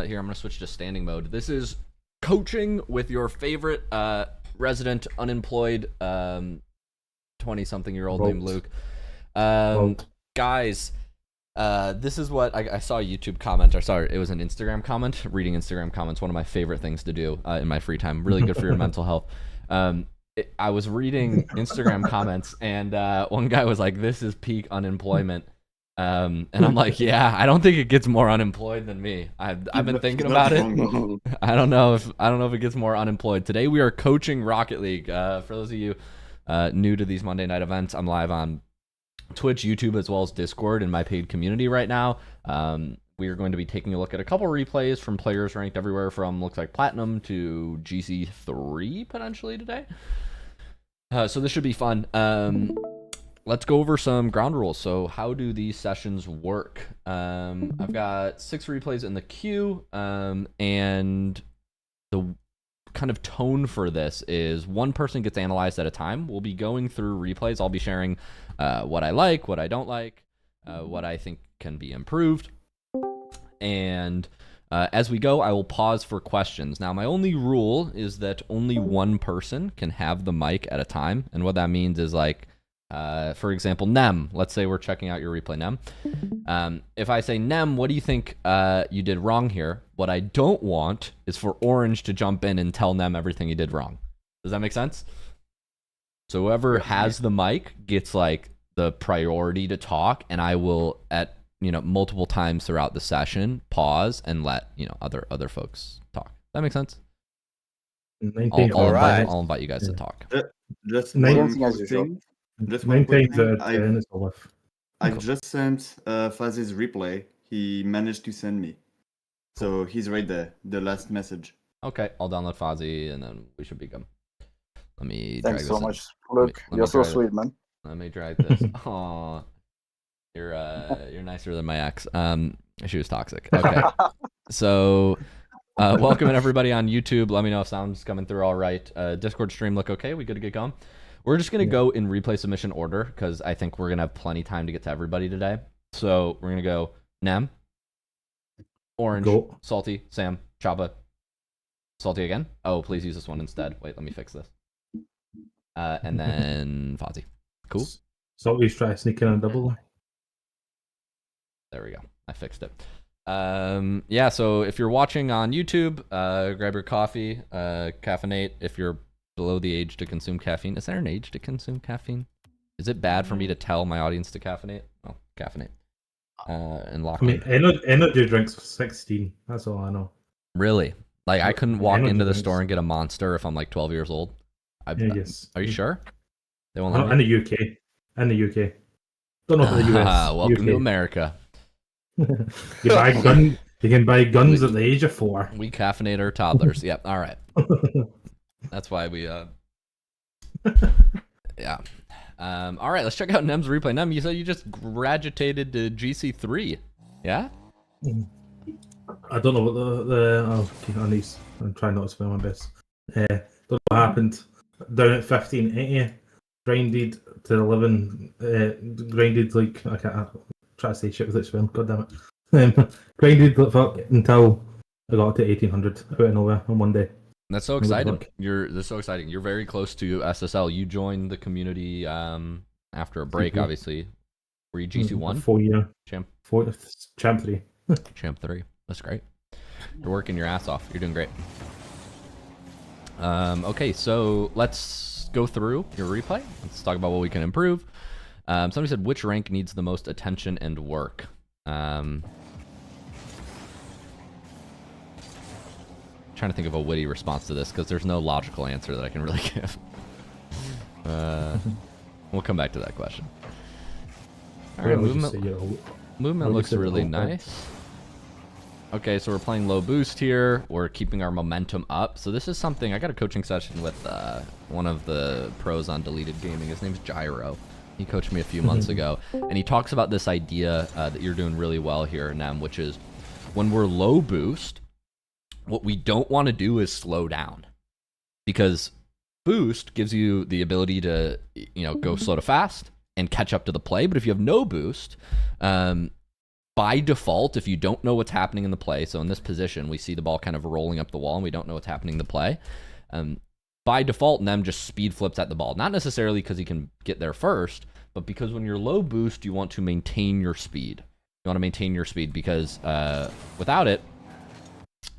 Here, I'm going to switch to standing mode. This is coaching with your favorite resident unemployed 20-something-year-old named Luke. Guys, this is what I saw a YouTube comment. It was an Instagram comment. Reading Instagram comments, one of my favorite things to do in my free time. Really good for your mental health. I was reading Instagram comments, and one guy was like, "This is peak unemployment." And I'm like, yeah, I don't think it gets more unemployed than me. I've been thinking about it. I don't know if it gets more unemployed. Today we are coaching Rocket League. For those of you new to these Monday night events, I'm live on Twitch, YouTube, as well as Discord in my paid community right now. We are going to be taking a look at a couple replays from players ranked everywhere from looks like Platinum to GC3 potentially today. So this should be fun. Let's go over some ground rules. So how do these sessions work? I've got 6 replays in the queue, and the kind of tone for this is one person gets analyzed at a time. We'll be going through replays. I'll be sharing what I like, what I don't like, what I think can be improved. And as we go, I will pause for questions. Now, my only rule is that only one person can have the mic at a time. And what that means is like, for example, Nem, let's say we're checking out your replay, Nem. If I say, Nem, what do you think you did wrong here? What I don't want is for Orange to jump in and tell Nem everything he did wrong. Does that make sense? So whoever has the mic gets like the priority to talk, and I will at multiple times throughout the session pause and let other folks talk. That makes sense? I'll invite you guys to talk. Just one thing. Just one quick thing. I've just sent Fozy's replay. He managed to send me. So he's right there, the last message. Okay, I'll download Fozy and then we should be good. Let me Thanks drag so this much, Luke. You're so sweet, man. Let me drag this. Aw. You're nicer than my ex. She was toxic. Okay. So welcome everybody on YouTube. Let me know if sound's coming through all right. Discord stream look okay? We good to get going? We're just going to go in replay submission order because I think we're going to have plenty time to get to everybody today. So we're going to go Nem, Orange, Salty, Sam, Chaba, Salty again. Oh, please use this one instead. Wait, let me fix this. And then Fozy. Cool. Salty's trying to sneak in on double. There we go. I fixed it. Yeah, so if you're watching on YouTube, grab your coffee, caffeinate. If you're below the age to consume caffeine. Is there an age to consume caffeine? Is it bad for me to tell my audience to caffeinate? Oh, caffeinate. And lock in. Energy drinks 16. That's all I know. Really? Like I couldn't walk into the store and get a Monster if I'm like 12 years old? Yes. Are you sure? They won't let me? In the UK. Don't know for the US. Welcome to America. You can buy guns at the age of 4. We caffeinate our toddlers. Yep. All right. That's why we yeah. All right, let's check out Nem's replay. Nem, you said you just graduated to GC3. Yeah? I don't know what I'm trying not to spell my best. Don't know what happened. Down at 1580, grinded to 11, grinded like I can't try to say shit without spelling, god damn it. Grinded until I got to 1800 out of nowhere on one day. That's so exciting. That's so exciting. You're very close to SSL. You joined the community after a break, obviously. Were you GC1? 4 year. Champ 3. Champ 3. That's great. You're working your ass off. You're doing great. Okay, so let's go through your replay. Let's talk about what we can improve. Somebody said, which rank needs the most attention and work? Trying to think of a witty response to this because there's no logical answer that I can really give. We'll come back to that question. All right, movement looks really nice. Okay, so we're playing low boost here. We're keeping our momentum up. So this is something, I got a coaching session with one of the pros on Deleted Gaming. His name's Gyro. He coached me a few months ago. And he talks about this idea that you're doing really well here, Nem, which is when we're low boost, what we don't want to do is slow down, because boost gives you the ability to, go slow to fast and catch up to the play. But if you have no boost, by default, if you don't know what's happening in the play, so in this position, we see the ball kind of rolling up the wall, and we don't know what's happening in the play. By default, Nem just speed flips at the ball. Not necessarily because he can get there first, but because when you're low boost, you want to maintain your speed. You want to maintain your speed because without it,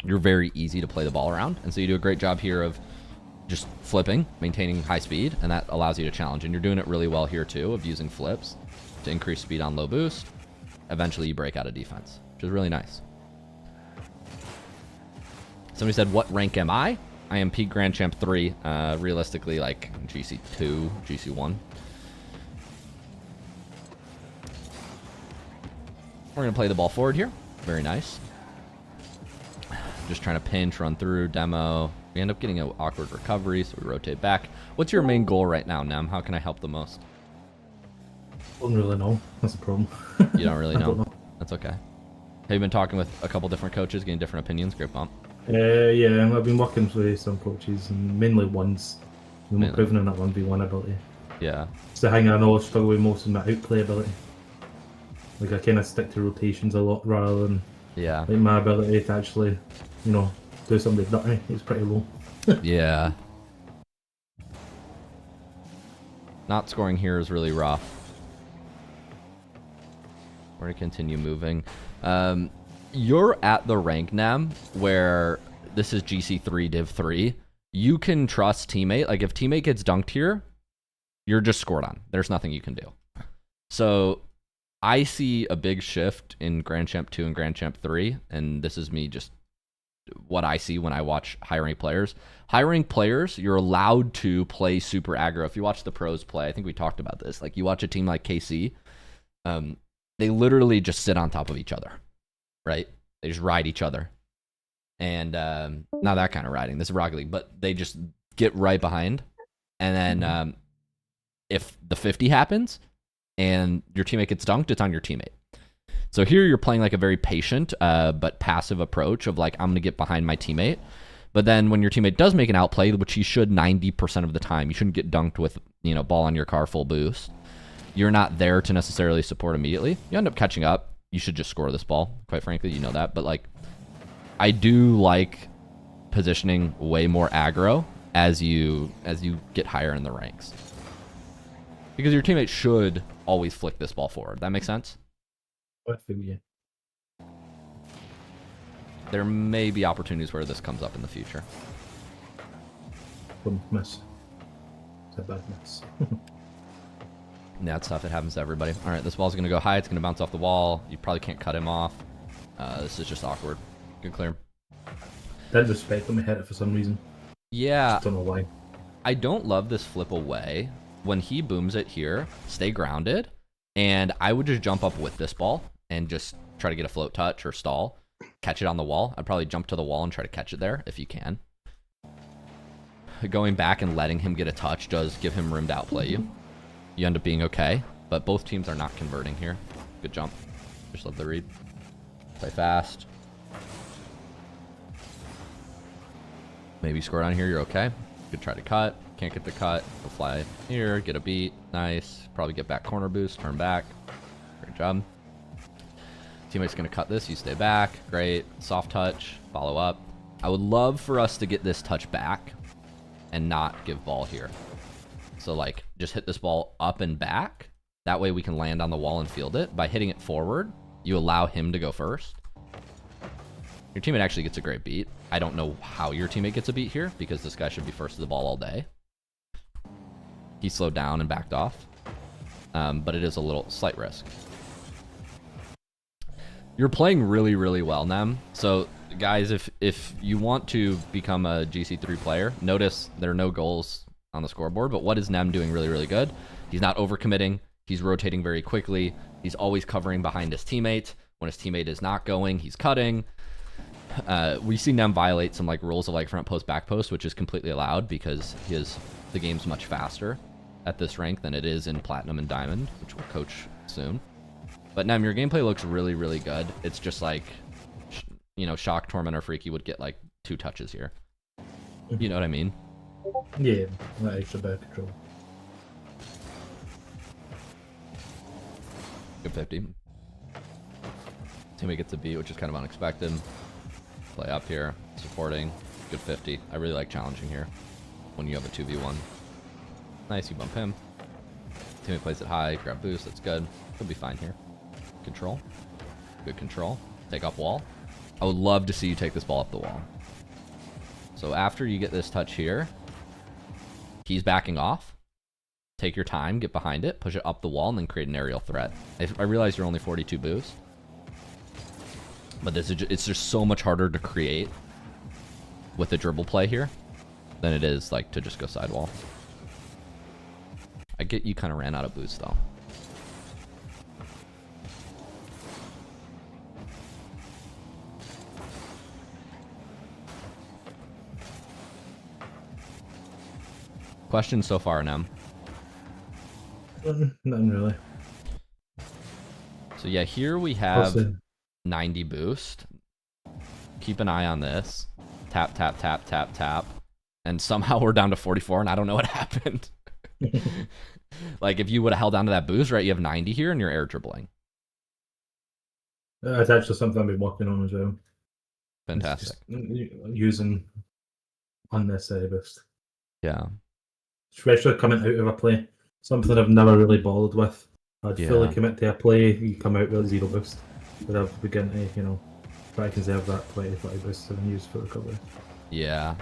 you're very easy to play the ball around. And so you do a great job here of just flipping, maintaining high speed, and that allows you to challenge. And you're doing it really well here too, of using flips to increase speed on low boost. Eventually you break out of defense, which is really nice. Somebody said, what rank am I? I am Peak Grand Champ 3, realistically like GC2, GC1. We're going to play the ball forward here. Very nice. Just trying to pinch, run through, demo. We end up getting an awkward recovery, so we rotate back. What's your main goal right now, Nem? How can I help the most? I don't really know. That's a problem. You don't really know? Don't know. That's okay. Have you been talking with a couple different coaches, getting different opinions? Great bump. Yeah, I've been working with some coaches, and mainly ones. I'm improving on that 1v1 ability. Yeah. It's the thing I know I struggle with most in my outplay ability. Like, I kind of stick to rotations a lot rather than like my ability to actually, you know, do something dirty. It's pretty low. Yeah. Not scoring here is really rough. We're going to continue moving. You're at the rank, Nem, where this is GC3 Div 3. You can trust teammate. Like, if teammate gets dunked here, you're just scored on. There's nothing you can do. So I see a big shift in Grand Champ 2 and Grand Champ 3, and this is me just what I see when I watch high-ranked players. High-ranked players, you're allowed to play super aggro. If you watch the pros play, I think we talked about this. Like, you watch a team like KC, they literally just sit on top of each other, right? They just ride each other. And not that kind of riding. This is Rocket League, but they just get right behind. And then if the 50 happens and your teammate gets dunked, it's on your teammate. So here you're playing like a very patient but passive approach of like, I'm going to get behind my teammate. But then when your teammate does make an outplay, which he should 90% of the time, you shouldn't get dunked with, you know, ball on your car full boost. You're not there to necessarily support immediately. You end up catching up. You should just score this ball, quite frankly. You know that. But like, I do like positioning way more aggro as you get higher in the ranks. Because your teammate should always flick this ball forward. That makes sense? I feel you. There may be opportunities where this comes up in the future. Wouldn't miss. It's a bad miss. Yeah, it's tough. It happens to everybody. All right, this ball's going to go high. It's going to bounce off the wall. You probably can't cut him off. This is just awkward. Good clear. Didn't respect him. He hit it for some reason. Yeah. Just don't know why. I don't love this flip away. When he booms it here, stay grounded. And I would just jump up with this ball and just try to get a float touch or stall. Catch it on the wall. I'd probably jump to the wall and try to catch it there if you can. Going back and letting him get a touch does give him room to outplay you. You end up being okay, but both teams are not converting here. Good jump. Just love the read. Play fast. Maybe score down here, you're okay. Could try to cut. Can't get the cut. Go fly here, get a beat. Nice. Probably get back corner boost, turn back. Great job. Teammate's going to cut this. You stay back. Great. Soft touch. Follow up. I would love for us to get this touch back and not give ball here. So, like, just hit this ball up and back. That way we can land on the wall and field it. By hitting it forward, you allow him to go first. Your teammate actually gets a great beat. I don't know how your teammate gets a beat here because this guy should be first to the ball all day. He slowed down and backed off. But it is a little slight risk. You're playing really, really well, Nem. So, guys, if you want to become a GC3 player, notice there are no goals on the scoreboard, but what is Nem doing really, really good? He's not overcommitting. He's rotating very quickly. He's always covering behind his teammate. When his teammate is not going, he's cutting. We see Nem violate some like rules of like front post, back post, which is completely allowed because the game's much faster at this rank than it is in Platinum and Diamond, which we'll coach soon. But Nem, your gameplay looks really, really good. It's just like, you know, Shock, Torment, or Freaky would get like 2 touches here. You know what I mean? Yeah, that extra bad control. Good 50. Teammate gets a beat, which is kind of unexpected. Play up here, supporting. Good 50. I really like challenging here when you have a 2v1. Nice, you bump him. Teammate plays it high, grab boost, that's good. He'll be fine here. Control. Good control. Take up wall. I would love to see you take this ball up the wall. So after you get this touch here, he's backing off. Take your time, get behind it, push it up the wall, and then create an aerial threat. I realize you're only 42 boost, but it's just so much harder to create with the dribble play here than it is like to just go sidewall. I get you kind of ran out of boost though. Questions so far, Nem? Nothing really. So yeah, here we have 90 boost. Keep an eye on this. Tap, tap, tap, tap, tap. And somehow we're down to 44 and I don't know what happened. Like if you would have held on to that boost, right, you have 90 here and you're air dribbling. It's actually something I've been working on as well. Fantastic. Using unnecessary boost. Yeah. Especially coming out of a play. Something I've never really bothered with. I'd fully commit to a play, you come out with 0 boost. But I've begun to, you know, try to conserve that 20-30 boost and use for recovery. Yeah.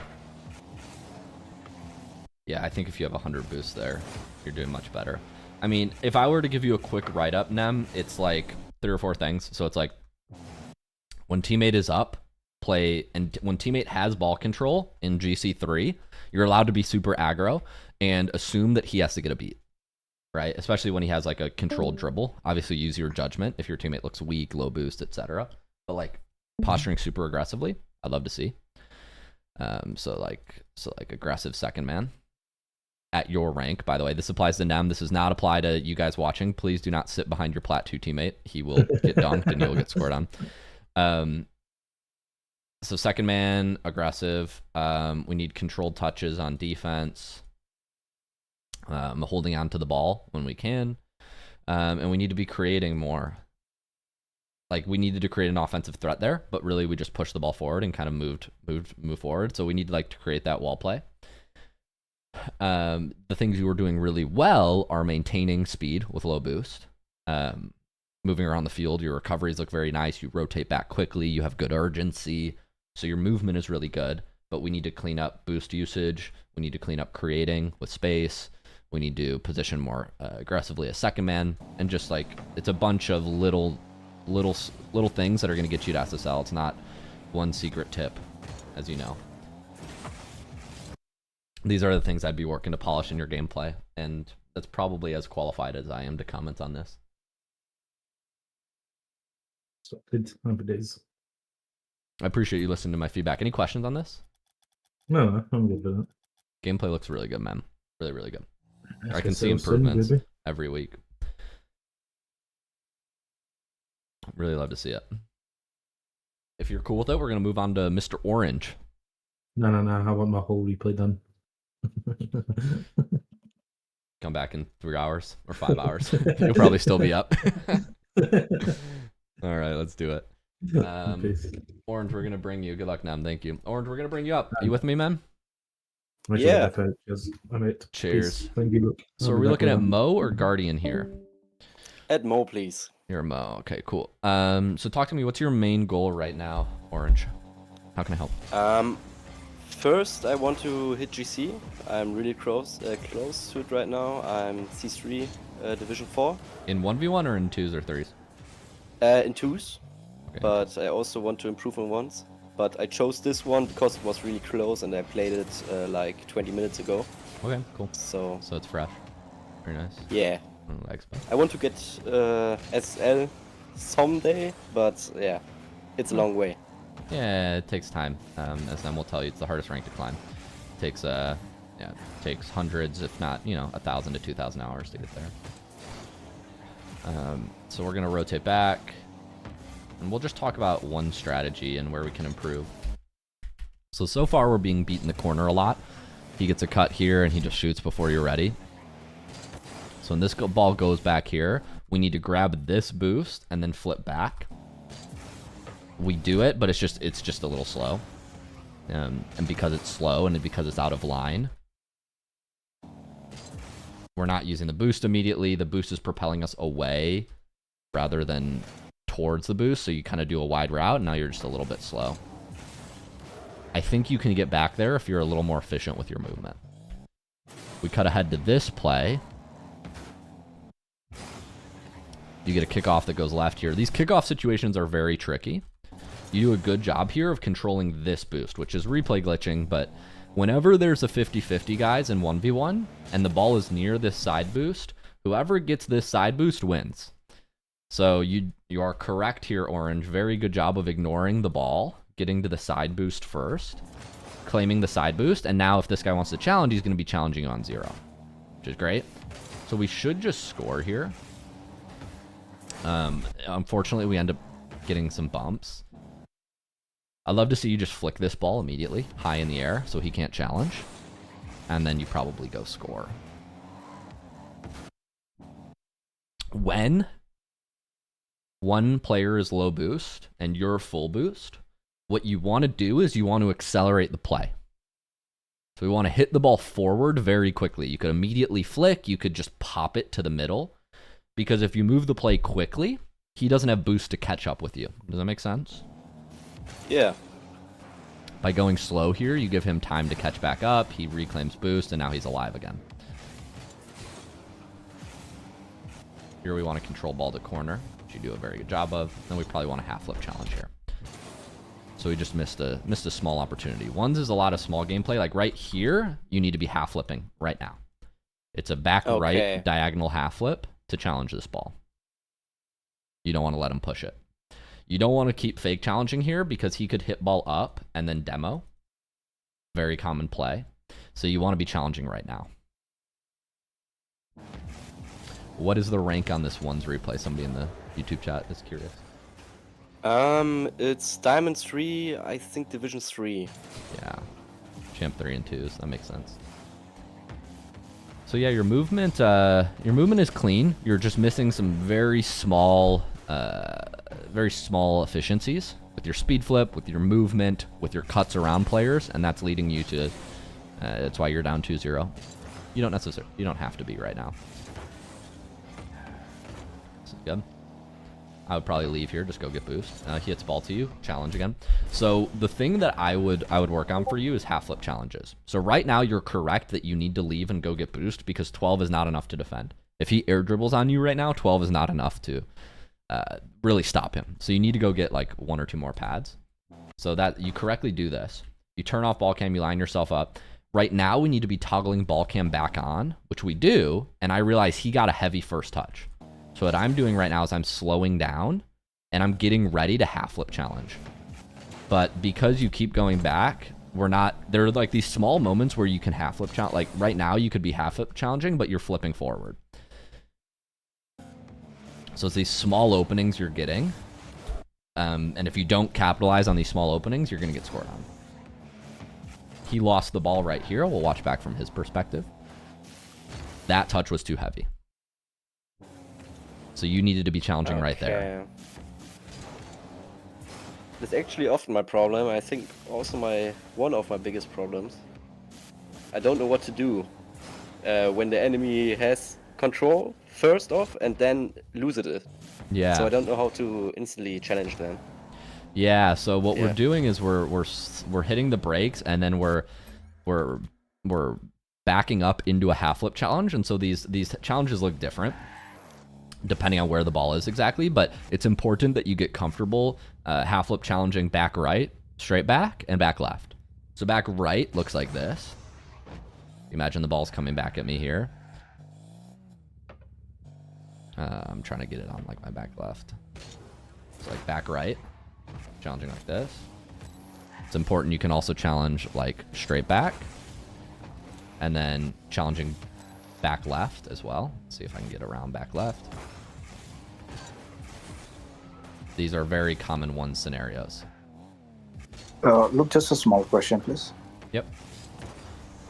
Yeah, I think if you have 100 boost there, you're doing much better. I mean, if I were to give you a quick write-up, Nem, it's like 3 or 4 things. So it's like, when teammate is up, play, and when teammate has ball control in GC3, you're allowed to be super aggro and assume that he has to get a beat, right? Especially when he has like a controlled dribble. Obviously use your judgment if your teammate looks weak, low boost, etc. But like posturing super aggressively, I'd love to see. So like aggressive second man at your rank. By the way, this applies to Nem. This does not apply to you guys watching. Please do not sit behind your Plat 2 teammate. He will get dunked and you'll get scored on. So second man, aggressive. We need controlled touches on defense. Holding on to the ball when we can. And we need to be creating more. Like we needed to create an offensive threat there, but really we just pushed the ball forward and kind of move forward. So we need like to create that wall play. The things you were doing really well are maintaining speed with low boost. Moving around the field, your recoveries look very nice. You rotate back quickly. You have good urgency. So your movement is really good, but we need to clean up boost usage. We need to clean up creating with space. We need to position more aggressively as second man, and just like it's a bunch of little things that are going to get you to SSL. It's not one secret tip, as you know. These are the things I'd be working to polish in your gameplay, and that's probably as qualified as I am to comment on this. So good. Days. I appreciate you listening to my feedback. Any questions on this? No, I'm good with it. Gameplay looks really good, man. Really, really good. I can see improvements every week. Really love to see it. If you're cool with it, we're going to move on to Mr. Orange. No. I want my whole replay done. Come back in 3 hours or 5 hours. You'll probably still be up. All right, let's do it. Orange, we're going to bring you. Good luck, Nem. Thank you. Orange, we're going to bring you up. Are you with me, man? Yeah. Cheers. Thank you. So are we looking at Mo or Guardian here? At Mo, please. You're Mo. Okay, cool. So talk to me. What's your main goal right now, Orange? How can I help? First, I want to hit GC. I'm really close to it right now. I'm C3, Division 4. In 1v1 or in 2s or 3s? In 2s. Okay. But I also want to improve on 1s. But I chose this one because it was really close and I played it like 20 minutes ago. Okay, cool. So it's fresh. Very nice. Yeah. I want to get SL someday, but yeah, it's a long way. Yeah, it takes time. As then we'll tell you, it's the hardest rank to climb. It takes it takes hundreds, if not 1,000 to 2,000 hours to get there. So we're gonna rotate back, and we'll just talk about one strategy and where we can improve. So far we're being beat in the corner a lot. He gets a cut here and he just shoots before you're ready. So when this ball goes back here, we need to grab this boost and then flip back. we do it, but it's just a little slow. And because it's slow and because it's out of line, we're not using the boost immediately. The boost is propelling us away rather than towards the boost, so you kind of do a wide route, and now you're just a little bit slow. I think you can get back there if you're a little more efficient with your movement. We cut ahead to this play. You get a kickoff that goes left here. These kickoff situations are very tricky. You do a good job here of controlling this boost, which is replay glitching, but whenever there's a 50-50, guys, in 1v1, and the ball is near this side boost, whoever gets this side boost wins. So you are correct here, Orange. Very good job of ignoring the ball, getting to the side boost first, claiming the side boost, and now if this guy wants to challenge, he's going to be challenging on 0, which is great. So we should just score here. Unfortunately, we end up getting some bumps. I'd love to see you just flick this ball immediately, high in the air, so he can't challenge. And then you probably go score. When one player is low boost and you're full boost, what you want to do is you want to accelerate the play. So we want to hit the ball forward very quickly. You could immediately flick, you could just pop it to the middle. Because if you move the play quickly, he doesn't have boost to catch up with you. Does that make sense? Yeah. By going slow here, you give him time to catch back up. He reclaims boost, and now he's alive again. Here we want to control ball to corner, which you do a very good job of. Then we probably want a half flip challenge here. So we just missed a small opportunity. Ones is a lot of small gameplay. Like right here, you need to be half flipping right now. It's a back right diagonal half flip to challenge this ball. You don't want to let him push it. You don't want to keep fake challenging here because he could hit ball up and then demo. Very common play. So you want to be challenging right now. What is the rank on this ones replay? Somebody in the YouTube chat is curious. It's Diamond 3, I think Division 3. Yeah. Champ 3 and 2s. That makes sense. So yeah, your movement is clean. You're just missing some very small efficiencies with your speed flip, with your movement, with your cuts around players, and that's leading you to. That's why you're down 2-0. You don't have to be right now. This is good. I would probably leave here, just go get boost. He hits ball to you, challenge again. So the thing that I would work on for you is half flip challenges. So right now you're correct that you need to leave and go get boost because 12 is not enough to defend. If he air dribbles on you right now, 12 is not enough to really stop him. So you need to go get like 1 or 2 more pads. So that you correctly do this. You turn off ball cam, you line yourself up. Right now we need to be toggling ball cam back on, which we do, and I realize he got a heavy first touch. So what I'm doing right now is I'm slowing down and I'm getting ready to half flip challenge. But because you keep going back, there are like these small moments where you can half flip challenge. Like right now you could be half flip challenging, but you're flipping forward. So it's these small openings you're getting. And if you don't capitalize on these small openings, you're going to get scored on. He lost the ball right here. We'll watch back from his perspective. That touch was too heavy. So you needed to be challenging right there. That's actually often my problem. I think also one of my biggest problems. I don't know what to do when the enemy has control first off and then loses it. Yeah. So I don't know how to instantly challenge them. Yeah. So what we're doing is we're hitting the brakes and then we're backing up into a half flip challenge, and so these challenges look different depending on where the ball is exactly, but it's important that you get comfortable half flip challenging back right, straight back, and back left. So back right looks like this. Imagine the ball's coming back at me here. I'm trying to get it on like my back left. It's like back right, challenging like this. It's important you can also challenge like straight back, and then challenging back left as well. Let's see if I can get around back left. These are very common one scenarios. Look, just a small question, please. Yep.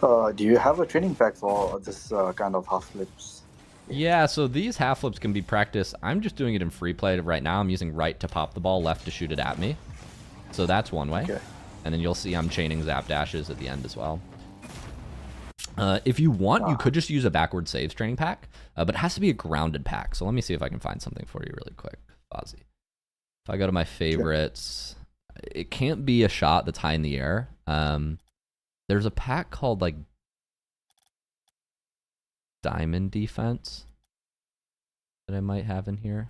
Do you have a training pack for this kind of half flips? Yeah, so these half flips can be practiced. I'm just doing it in free play right now. I'm using right to pop the ball, left to shoot it at me. So that's one way. Okay. And then you'll see I'm chaining zap dashes at the end as well. If you want, you could just use a backward saves training pack, but it has to be a grounded pack. So let me see if I can find something for you really quick, Fozy. If I go to my favorites, it can't be a shot that's high in the air. There's a pack called like Diamond Defense that I might have in here.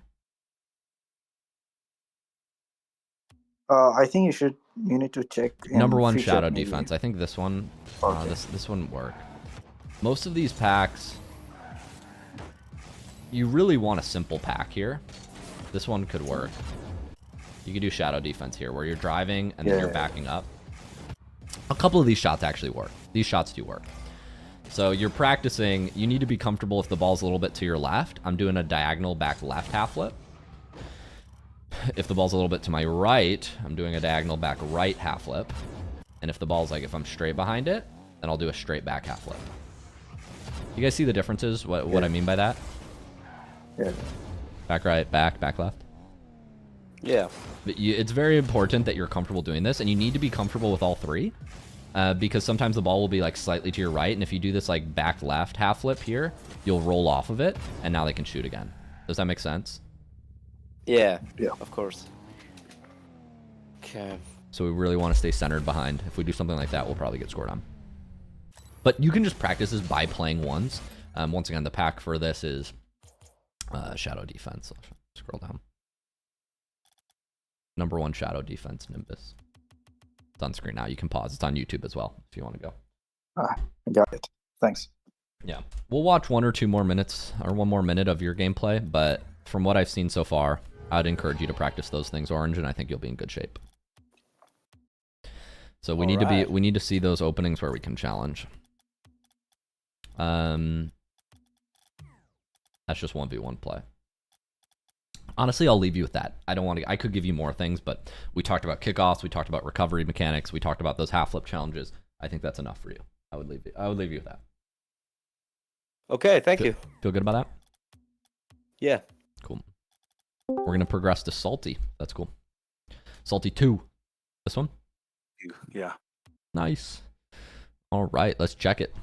I think you need to check in Number one future, Shadow maybe. Defense. I think this one, Okay. this wouldn't work. Most of these packs, you really want a simple pack here. This one could work. You could do Shadow Defense here, where you're driving and then you're backing up. A couple of these shots actually work. These shots do work. So you're practicing. You need to be comfortable if the ball's a little bit to your left. I'm doing a diagonal back left half flip. If the ball's a little bit to my right, I'm doing a diagonal back right half flip. And if the ball's like, if I'm straight behind it, then I'll do a straight back half flip. You guys see the differences? What I mean by that? Yeah. Back right, back left. Yeah. But it's very important that you're comfortable doing this, and you need to be comfortable with all three, because sometimes the ball will be like slightly to your right, and if you do this like back left half flip here, you'll roll off of it, and now they can shoot again. Does that make sense? Yeah. Yeah. Of course. Okay. So we really want to stay centered behind. If we do something like that, we'll probably get scored on. But you can just practice this by playing ones. Once again, the pack for this is Shadow Defense. I'll scroll down. Number one Shadow Defense, Nimbus. It's on screen now. You can pause. It's on YouTube as well if you want to go. I got it. Thanks. Yeah. We'll watch 1 or 2 more minutes, or 1 more minute of your gameplay, but from what I've seen so far, I'd encourage you to practice those things, Orange, and I think you'll be in good shape. So we need to see those openings where we can challenge. That's just 1v1 play. Honestly, I'll leave you with that. I could give you more things, but we talked about kickoffs, we talked about recovery mechanics, we talked about those half flip challenges. I think that's enough for you. I would leave you with that. Okay, thank you. Feel good about that? Yeah. Cool. We're gonna progress to Salty. That's cool. Salty 2. This one? Yeah. Nice. All right, let's check it.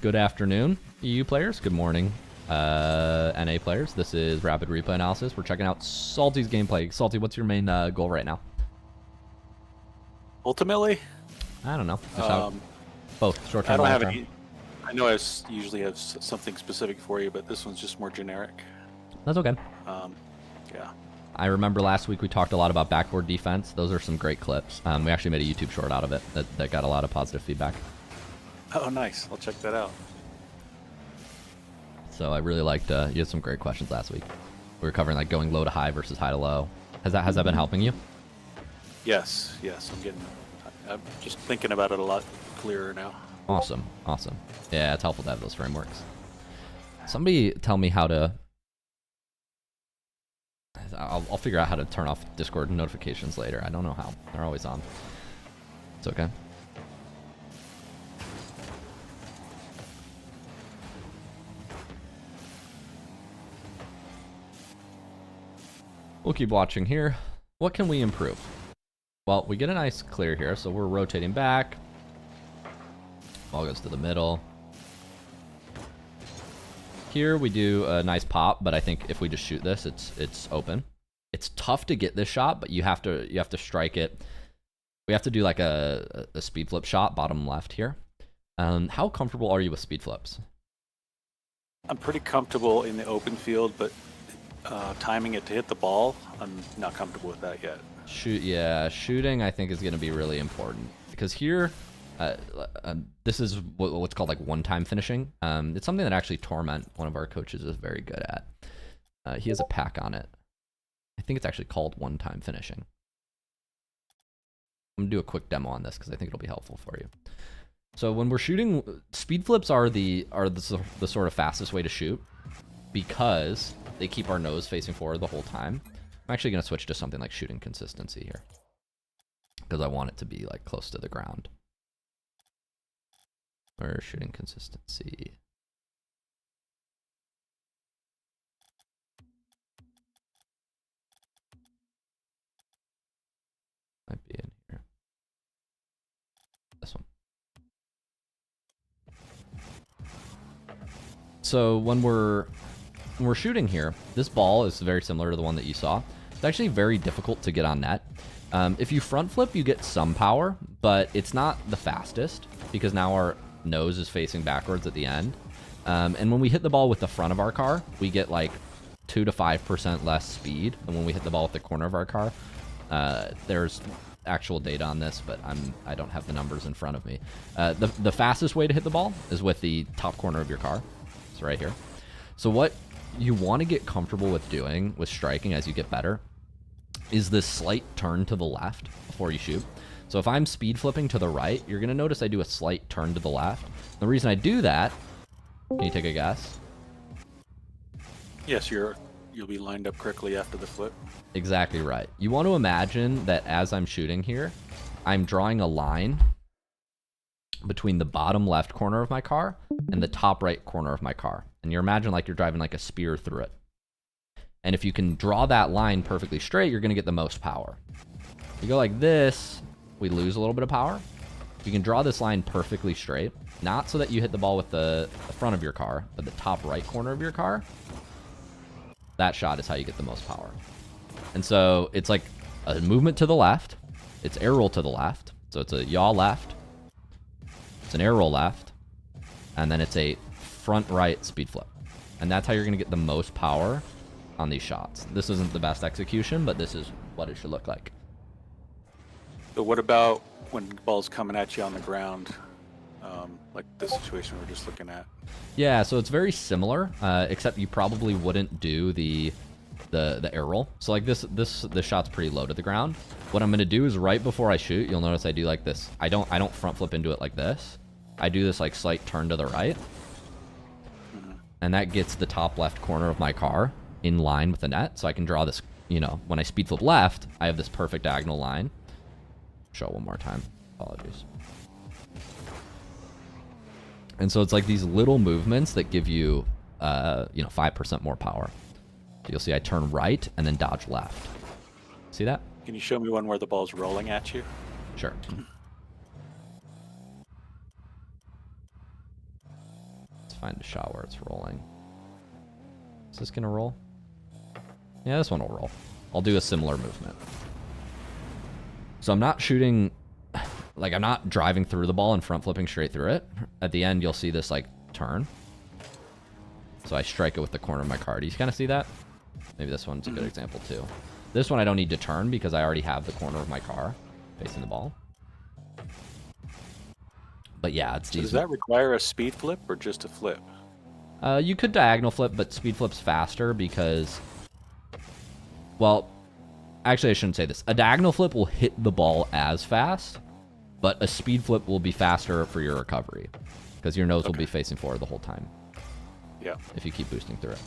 Good afternoon, EU players. Good morning, NA players. This is Rapid Replay Analysis. We're checking out Salty's gameplay. Salty, what's your main goal right now? Ultimately, I don't know. Just both short term. I don't have any. I know I usually have something specific for you, but this one's just more generic. That's okay. Yeah. I remember last week we talked a lot about backboard defense. Those are some great clips. We actually made a YouTube short out of it that got a lot of positive feedback. Oh, nice. I'll check that out. So I really liked. You had some great questions last week. We were covering like going low to high versus high to low. Has that been helping you? Yes. I'm just thinking about it a lot clearer now. Awesome. Yeah, it's helpful to have those frameworks. Somebody tell me how to. I'll figure out how to turn off Discord notifications later. I don't know how. They're always on. It's okay. We'll keep watching here. What can we improve? Well, we get a nice clear here, so we're rotating back. Ball goes to the middle. Here we do a nice pop, but I think if we just shoot this, it's open. It's tough to get this shot, but you have to strike it. We have to do like a speed flip shot, bottom left here. How comfortable are you with speed flips? I'm pretty comfortable in the open field, but timing it to hit the ball, I'm not comfortable with that yet. Shooting I think is going to be really important because here, this is what's called like one-time finishing. It's something that actually Torment, one of our coaches, is very good at. He has a pack on it. I think it's actually called one-time finishing. I'm gonna do a quick demo on this because I think it'll be helpful for you. So when we're shooting, speed flips are the sort of fastest way to shoot because they keep our nose facing forward the whole time. I'm actually gonna switch to something like shooting consistency here because I want it to be like close to the ground. Or shooting consistency. Might be in so when we're shooting here, this ball is very similar to the one that you saw. It's actually very difficult to get on net. If you front flip, you get some power, but it's not the fastest because now our nose is facing backwards at the end. And when we hit the ball with the front of our car, we get like 2 to 5% less speed than when we hit the ball with the corner of our car. There's actual data on this, but I don't have the numbers in front of me. The fastest way to hit the ball is with the top corner of your car. It's right here. So what you want to get comfortable with doing with striking as you get better is this slight turn to the left before you shoot. So if I'm speed flipping to the right, you're going to notice I do a slight turn to the left. The reason I do that, can you take a guess? Yes, you'll be lined up correctly after the flip. Exactly right. You want to imagine that as I'm shooting here, I'm drawing a line between the bottom left corner of my car and the top right corner of my car. And you imagine like you're driving like a spear through it. And if you can draw that line perfectly straight, you're going to get the most power. If you go like this, we lose a little bit of power. If you can draw this line perfectly straight, not so that you hit the ball with the front of your car, but the top right corner of your car, that shot is how you get the most power. And so it's like a movement to the left. It's air roll to the left. So it's a yaw left. It's an air roll left. And then it's a front right speed flip. And that's how you're going to get the most power on these shots. This isn't the best execution, but this is what it should look like. So what about when the ball's coming at you on the ground, like the situation we're just looking at? Yeah, so it's very similar, except you probably wouldn't do the air roll. So like this shot's pretty low to the ground. What I'm gonna do is right before I shoot, you'll notice I do like this. I don't front flip into it like this. I do this like slight turn to the right, and that gets the top left corner of my car in line with the net, so I can draw this. You know, when I speed flip left, I have this perfect diagonal line. Show one more time. Apologies. And so it's like these little movements that give you, 5% more power. So you'll see I turn right and then dodge left. See that? Can you show me one where the ball's rolling at you? Sure. Let's find a shot where it's rolling. Is this gonna roll? Yeah, this one will roll. I'll do a similar movement. So I'm not shooting, like I'm not driving through the ball and front flipping straight through it. At the end, you'll see this like turn. So I strike it with the corner of my car. Do you kind of see that? Maybe this one's a good example too. This one I don't need to turn because I already have the corner of my car facing the ball. But yeah, it's so does that require a speed flip or just a flip? You could diagonal flip, but speed flip's faster because, well, actually I shouldn't say this. A diagonal flip will hit the ball as fast, but a speed flip will be faster for your recovery because your nose will be facing forward the whole time. Yeah. If you keep boosting through it.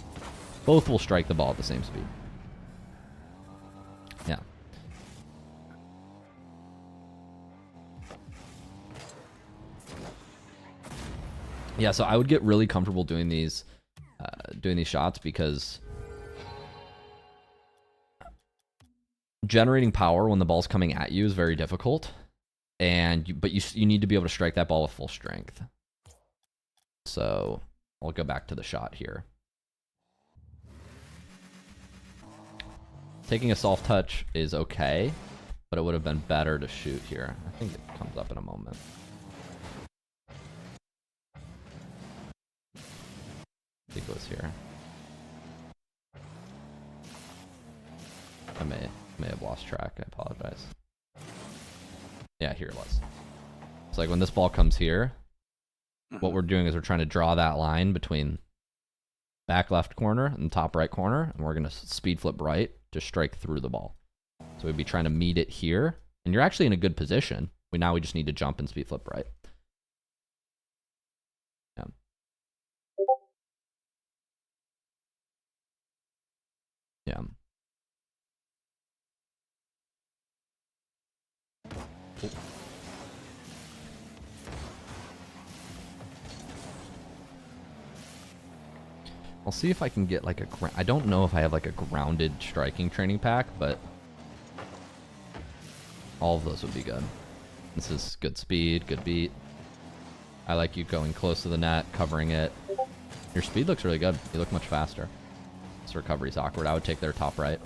Both will strike the ball at the same speed. Yeah. Yeah, so I would get really comfortable doing these shots because generating power when the ball's coming at you is very difficult, but you need to be able to strike that ball with full strength. So I'll go back to the shot here. Taking a soft touch is okay, but it would have been better to shoot here. I think it comes up in a moment. I think it was here. I may have lost track. I apologize. Yeah, here it was. It's like when this ball comes here, what we're doing is we're trying to draw that line between back left corner and top right corner, and we're going to speed flip right to strike through the ball. So we'd be trying to meet it here, and you're actually in a good position. Now we just need to jump and speed flip right. Yeah. Yeah. Cool. I'll see if I can get like I don't know if I have like a grounded striking training pack, but all of those would be good. This is good speed, good beat. I like you going close to the net, covering it. Your speed looks really good. You look much faster. This recovery's awkward. I would take their top right.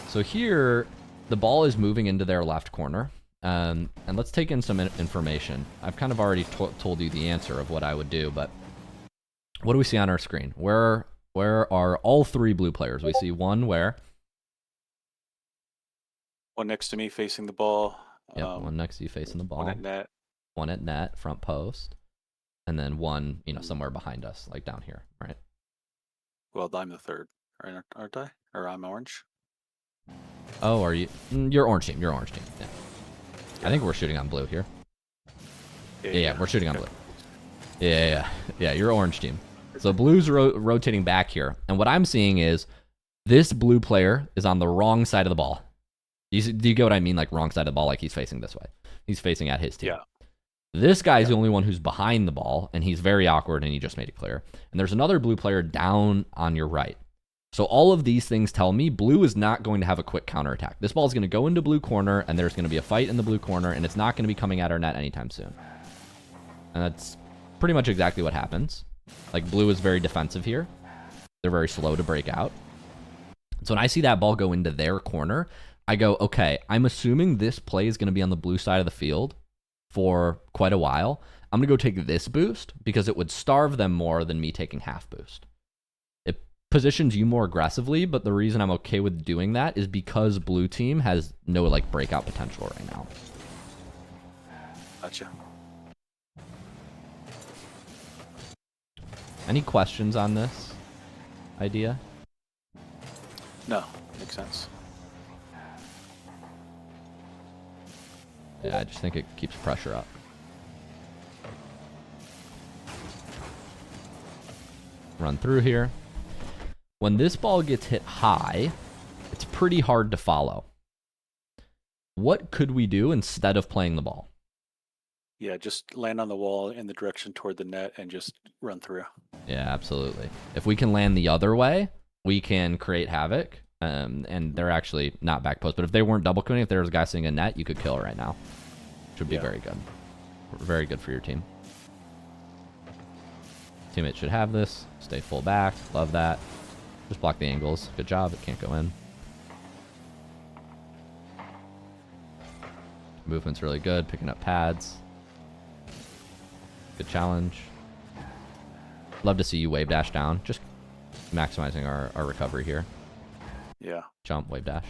So here, the ball is moving into their left corner. And let's take in some information. I've kind of already told you the answer of what I would do, but what do we see on our screen? Where are all three blue players? We see one where? One next to me facing the ball. Yep, one next to you facing the ball. One at net. One at net, front post. And then one, somewhere behind us, like down here, right? Well, I'm the third, right? Aren't I? Or I'm orange. Oh, are you? You're orange team. You're orange team. Yeah. I think we're shooting on blue here. Yeah, we're shooting on blue. Yeah. You're orange team. So blue's rotating back here, and what I'm seeing is this blue player is on the wrong side of the ball. Do you get what I mean? Like wrong side of the ball, like he's facing this way. He's facing at his team. Yeah. This guy's the only one who's behind the ball, and he's very awkward, and he just made it clear. And there's another blue player down on your right. So all of these things tell me blue is not going to have a quick counterattack. This ball is going to go into blue corner, and there's going to be a fight in the blue corner, and it's not going to be coming at our net anytime soon. And that's pretty much exactly what happens. Like, blue is very defensive here. They're very slow to break out. So when I see that ball go into their corner, I go, okay, I'm assuming this play is going to be on the blue side of the field for quite a while. I'm going to go take this boost because it would starve them more than me taking half boost. It positions you more aggressively, but the reason I'm okay with doing that is because blue team has no like breakout potential right now. Gotcha. Any questions on this idea? No, makes sense. Yeah, I just think it keeps pressure up. Run through here. When this ball gets hit high, it's pretty hard to follow. What could we do instead of playing the ball? Yeah, just land on the wall in the direction toward the net and just run through. Yeah, absolutely. If we can land the other way, we can create havoc. And they're actually not back post. But if they weren't double committing, if there was a guy sitting in net, you could kill right now. Which would be very good. Very good for your team. Teammate should have this. Stay full back. Love that. Just block the angles. Good job. It can't go in. Movement's really good. Picking up pads. Good challenge. Love to see you wave dash down. Just maximizing our recovery here. Yeah. Jump, wave dash.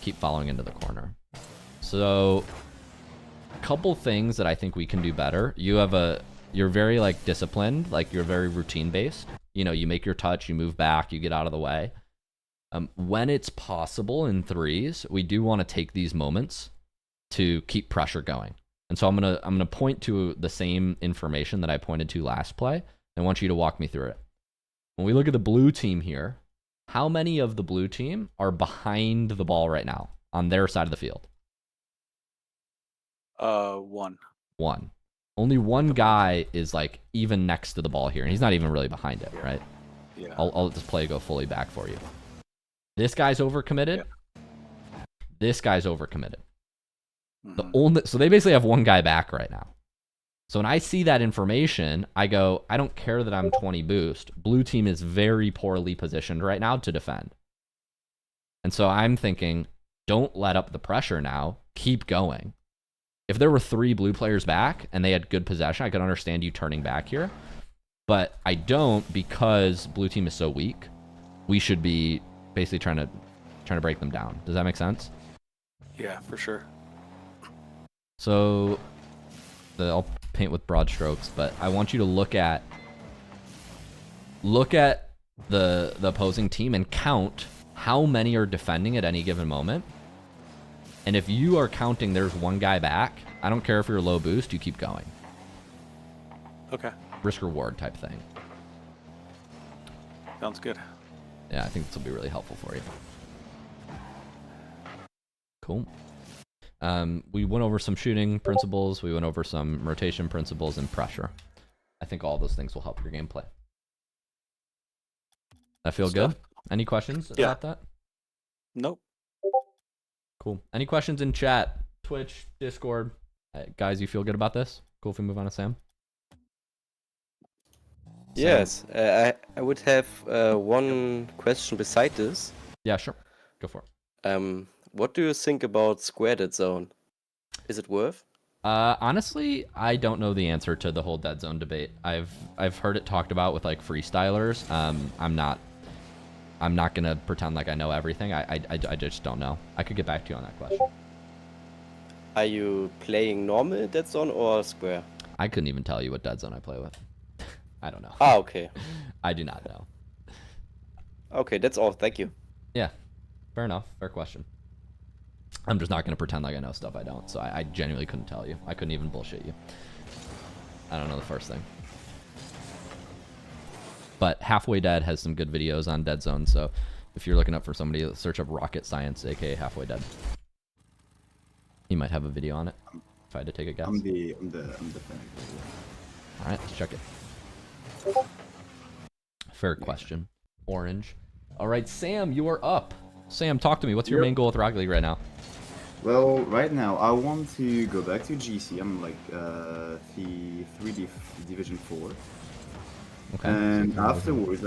Keep following into the corner. So, a couple things that I think we can do better. You're very like disciplined, like you're very routine based. You make your touch, you move back, you get out of the way. When it's possible in threes, we do want to take these moments to keep pressure going. And so I'm gonna point to the same information that I pointed to last play. I want you to walk me through it. When we look at the blue team here, how many of the blue team are behind the ball right now on their side of the field? One. One. Only one guy is like even next to the ball here, and he's not even really behind it, right? Yeah. I'll let this play go fully back for you. This guy's overcommitted. Yeah. This guy's overcommitted. Mm-hmm. So they basically have one guy back right now. So when I see that information, I go, I don't care that I'm 20 boost. Blue team is very poorly positioned right now to defend. And so I'm thinking, don't let up the pressure now. Keep going. If there were 3 blue players back and they had good possession, I could understand you turning back here. But I don't, because blue team is so weak. We should be basically trying to break them down. Does that make sense? Yeah, for sure. So I'll paint with broad strokes, but I want you to look at the opposing team and count how many are defending at any given moment. And if you are counting there's one guy back, I don't care if you're low boost, you keep going. Okay. Risk reward type thing. Sounds good. Yeah, I think this will be really helpful for you. Cool. We went over some shooting principles. We went over some rotation principles and pressure. I think all those things will help your gameplay. That feel good? Any questions about that? Nope. Cool. Any questions in chat? Twitch, Discord? Guys, you feel good about this? Cool if we move on to Sam? Yes, I would have one question beside this. Yeah, sure. Go for it. What do you think about square dead zone? Is it worth? Honestly, I don't know the answer to the whole dead zone debate. I've heard it talked about with like freestylers. I'm not gonna pretend like I know everything. I just don't know. I could get back to you on that question. Are you playing normal dead zone or square? I couldn't even tell you what dead zone I play with. I don't know. Ah, okay. I do not know. Okay, that's all. Thank you. Yeah, fair enough. Fair question. I'm just not going to pretend like I know stuff I don't, so I genuinely couldn't tell you. I couldn't even bullshit you. I don't know the first thing. But Halfway Dead has some good videos on Dead Zone, so if you're looking up for somebody, search up Rocket Science, aka Halfway Dead. He might have a video on it, if I had to take a guess. I'm the fan. Alright, let's check it. Fair question. Orange. Alright, Sam, you are up. Sam, talk to me. What's your main goal with Rocket League right now? Well, right now I want to go back to GC. I'm like the 3D Division 4. Okay. And afterwards,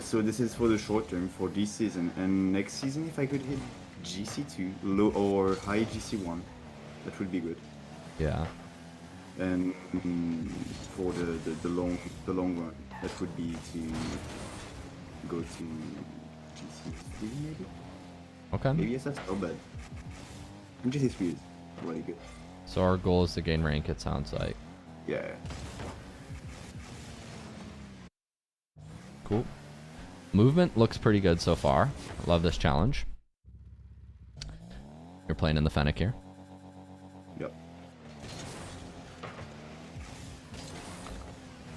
so this is for the short term for this season. And next season, if I could hit GC2, low or high GC1, that would be good. Yeah. And for the long run, that would be to go to GC3 maybe. Okay. Maybe yes, that's not bad. And GC3 is really good. So our goal is to gain rank, it sounds like. Yeah. Cool. Movement looks pretty good so far. Love this challenge. You're playing in the Fennec here. Yep.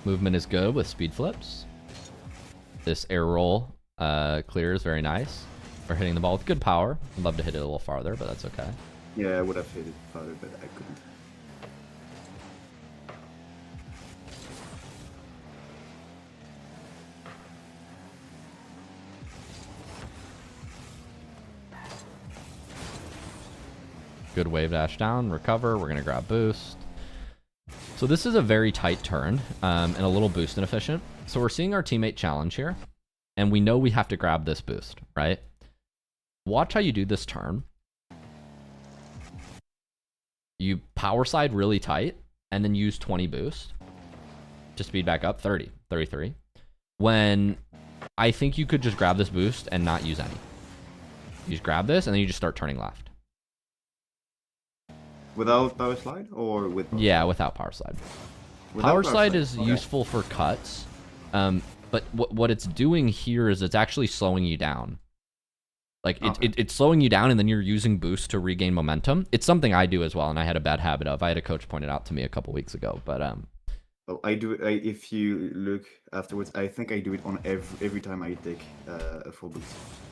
Movement is good with speed flips. This air roll clear is very nice. We're hitting the ball with good power. I'd love to hit it a little farther, but that's okay. Yeah, I would have hit it farther, but I couldn't. Good wave dash down, recover. We're going to grab boost. So this is a very tight turn and a little boost inefficient. So we're seeing our teammate challenge here, and we know we have to grab this boost, right? Watch how you do this turn. You power slide really tight and then use 20 boost to speed back up 30, 33. When I think you could just grab this boost and not use any. You just grab this and then you just start turning left. Without power slide or with? Yeah, without power slide. Power slide is useful for cuts, but what it's doing here is it's actually slowing you down. Like it's slowing you down, and then you're using boost to regain momentum. It's something I do as well, and I had a bad habit of. I had a coach point it out to me a couple weeks ago, but well, I do. If you look afterwards, I think I do it on every time I take a full boost.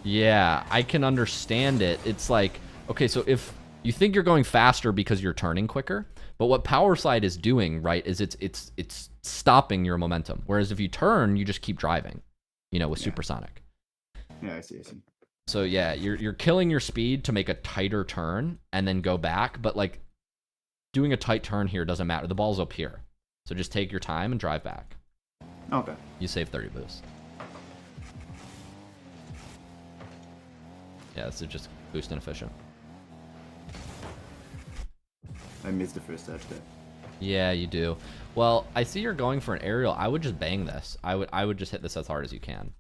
Yeah, I can understand it. It's like, okay, so if you think you're going faster because you're turning quicker, but what power slide is doing, right, is it's stopping your momentum. Whereas if you turn, you just keep driving, you know, with supersonic. Yeah, I see. So yeah, you're killing your speed to make a tighter turn and then go back, but like doing a tight turn here doesn't matter. The ball's up here. So just take your time and drive back. Okay. You save 30 boost. Yeah, this is just boost inefficient. I missed the first touch there. Yeah, you do. Well, I see you're going for an aerial. I would just bang this. I would just hit this as hard as you can.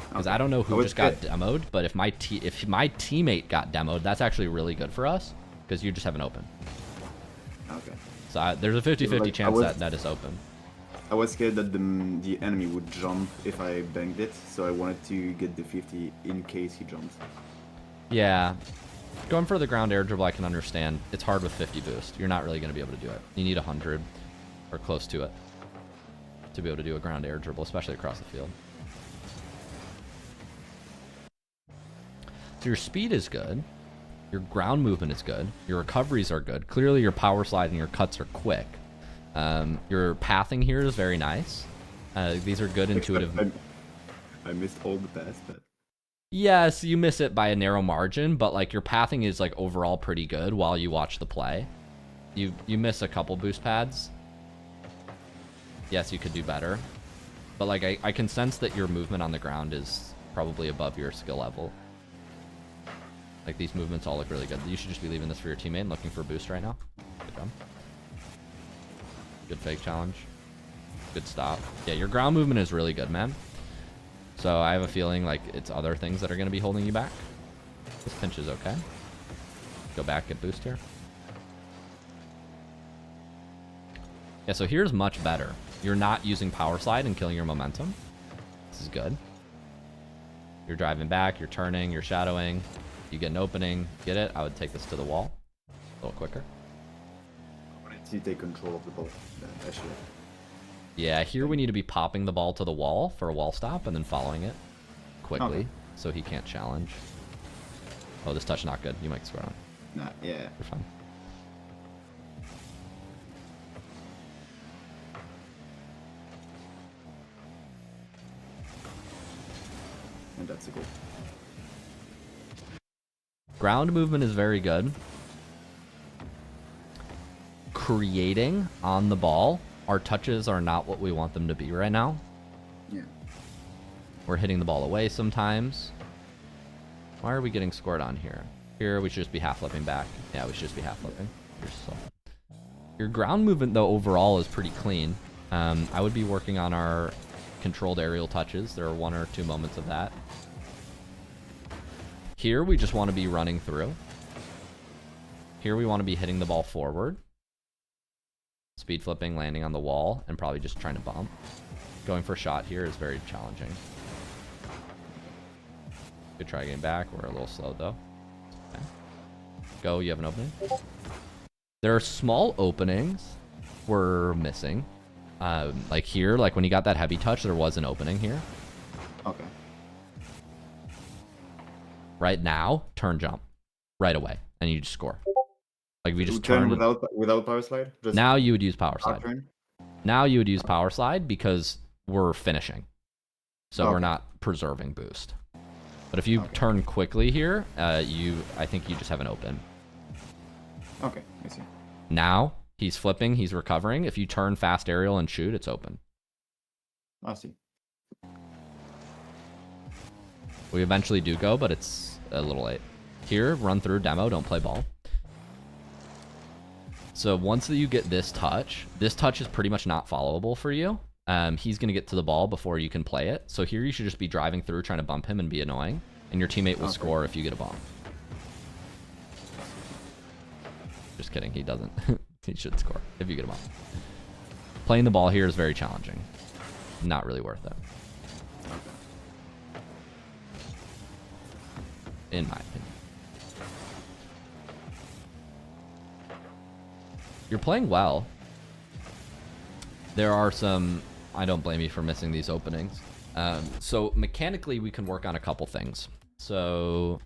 Because I don't know who just got demoed, but if my teammate got demoed, that's actually really good for us because you just have an open. Okay. So there's a 50-50 chance that is open. I was scared that the enemy would jump if I banged it, so I wanted to get the 50 in case he jumps. Yeah. Going for the ground air dribble, I can understand. It's hard with 50 boost. You're not really going to be able to do it. You need 100 or close to it to be able to do a ground air dribble, especially across the field. So your speed is good. Your ground movement is good. Your recoveries are good. Clearly your power slide and your cuts are quick. Your pathing here is very nice. These are good intuitive. I missed all the pass, but... Yes, you miss it by a narrow margin, but like your pathing is like overall pretty good while you watch the play. You miss a couple boost pads. Yes, you could do better. But like I can sense that your movement on the ground is probably above your skill level. Like these movements all look really good. You should just be leaving this for your teammate and looking for a boost right now. Good job. Good fake challenge. Good stop. Yeah, your ground movement is really good, man. So I have a feeling like it's other things that are going to be holding you back. This pinch is okay. Go back, get boost here. Yeah, so here's much better. You're not using power slide and killing your momentum. This is good. You're driving back, you're turning, you're shadowing. You get an opening, get it? I would take this to the wall. A little quicker. I want to take control of the ball. Actually. Yeah, here we need to be popping the ball to the wall for a wall stop and then following it quickly so he can't challenge. Oh, this touch not good. You might score on. Nah, yeah. You're fine. And that's a goal. Ground movement is very good. Creating on the ball. Our touches are not what we want them to be right now. Yeah. We're hitting the ball away sometimes. Why are we getting scored on here? Here, we should just be half flipping back. Yeah, we should just be half flipping. Your ground movement, though, overall is pretty clean. I would be working on our controlled aerial touches. There are 1 or 2 moments of that. Here, we just want to be running through. Here, we want to be hitting the ball forward. Speed flipping, landing on the wall, and probably just trying to bump. Going for a shot here is very challenging. Good try getting back. We're a little slow, though. Okay. Go, you have an opening. There are small openings we're missing. Like here, like when you got that heavy touch, there was an opening here. Okay. Right now, turn jump. Right away. And you just score. Like we just turn turn without power slide? Just now you would use power slide. Turn? Now you would use power slide because we're finishing. So Okay. we're not preserving boost. But if you turn quickly here, I think you just have an open. Okay, I see. Now he's flipping, he's recovering. If you turn fast aerial and shoot, it's open. I see. We eventually do go, but it's a little late. Here, run through demo, don't play ball. So once you get this touch is pretty much not followable for you. He's going to get to the ball before you can play it. So here you should just be driving through, trying to bump him and be annoying. And your teammate will score if you get a bomb. Just kidding, he doesn't. He should score if you get a bomb. Playing the ball here is very challenging. Not really worth it. In my opinion. You're playing well. There are some... I don't blame you for missing these openings. So mechanically, we can work on a couple things. So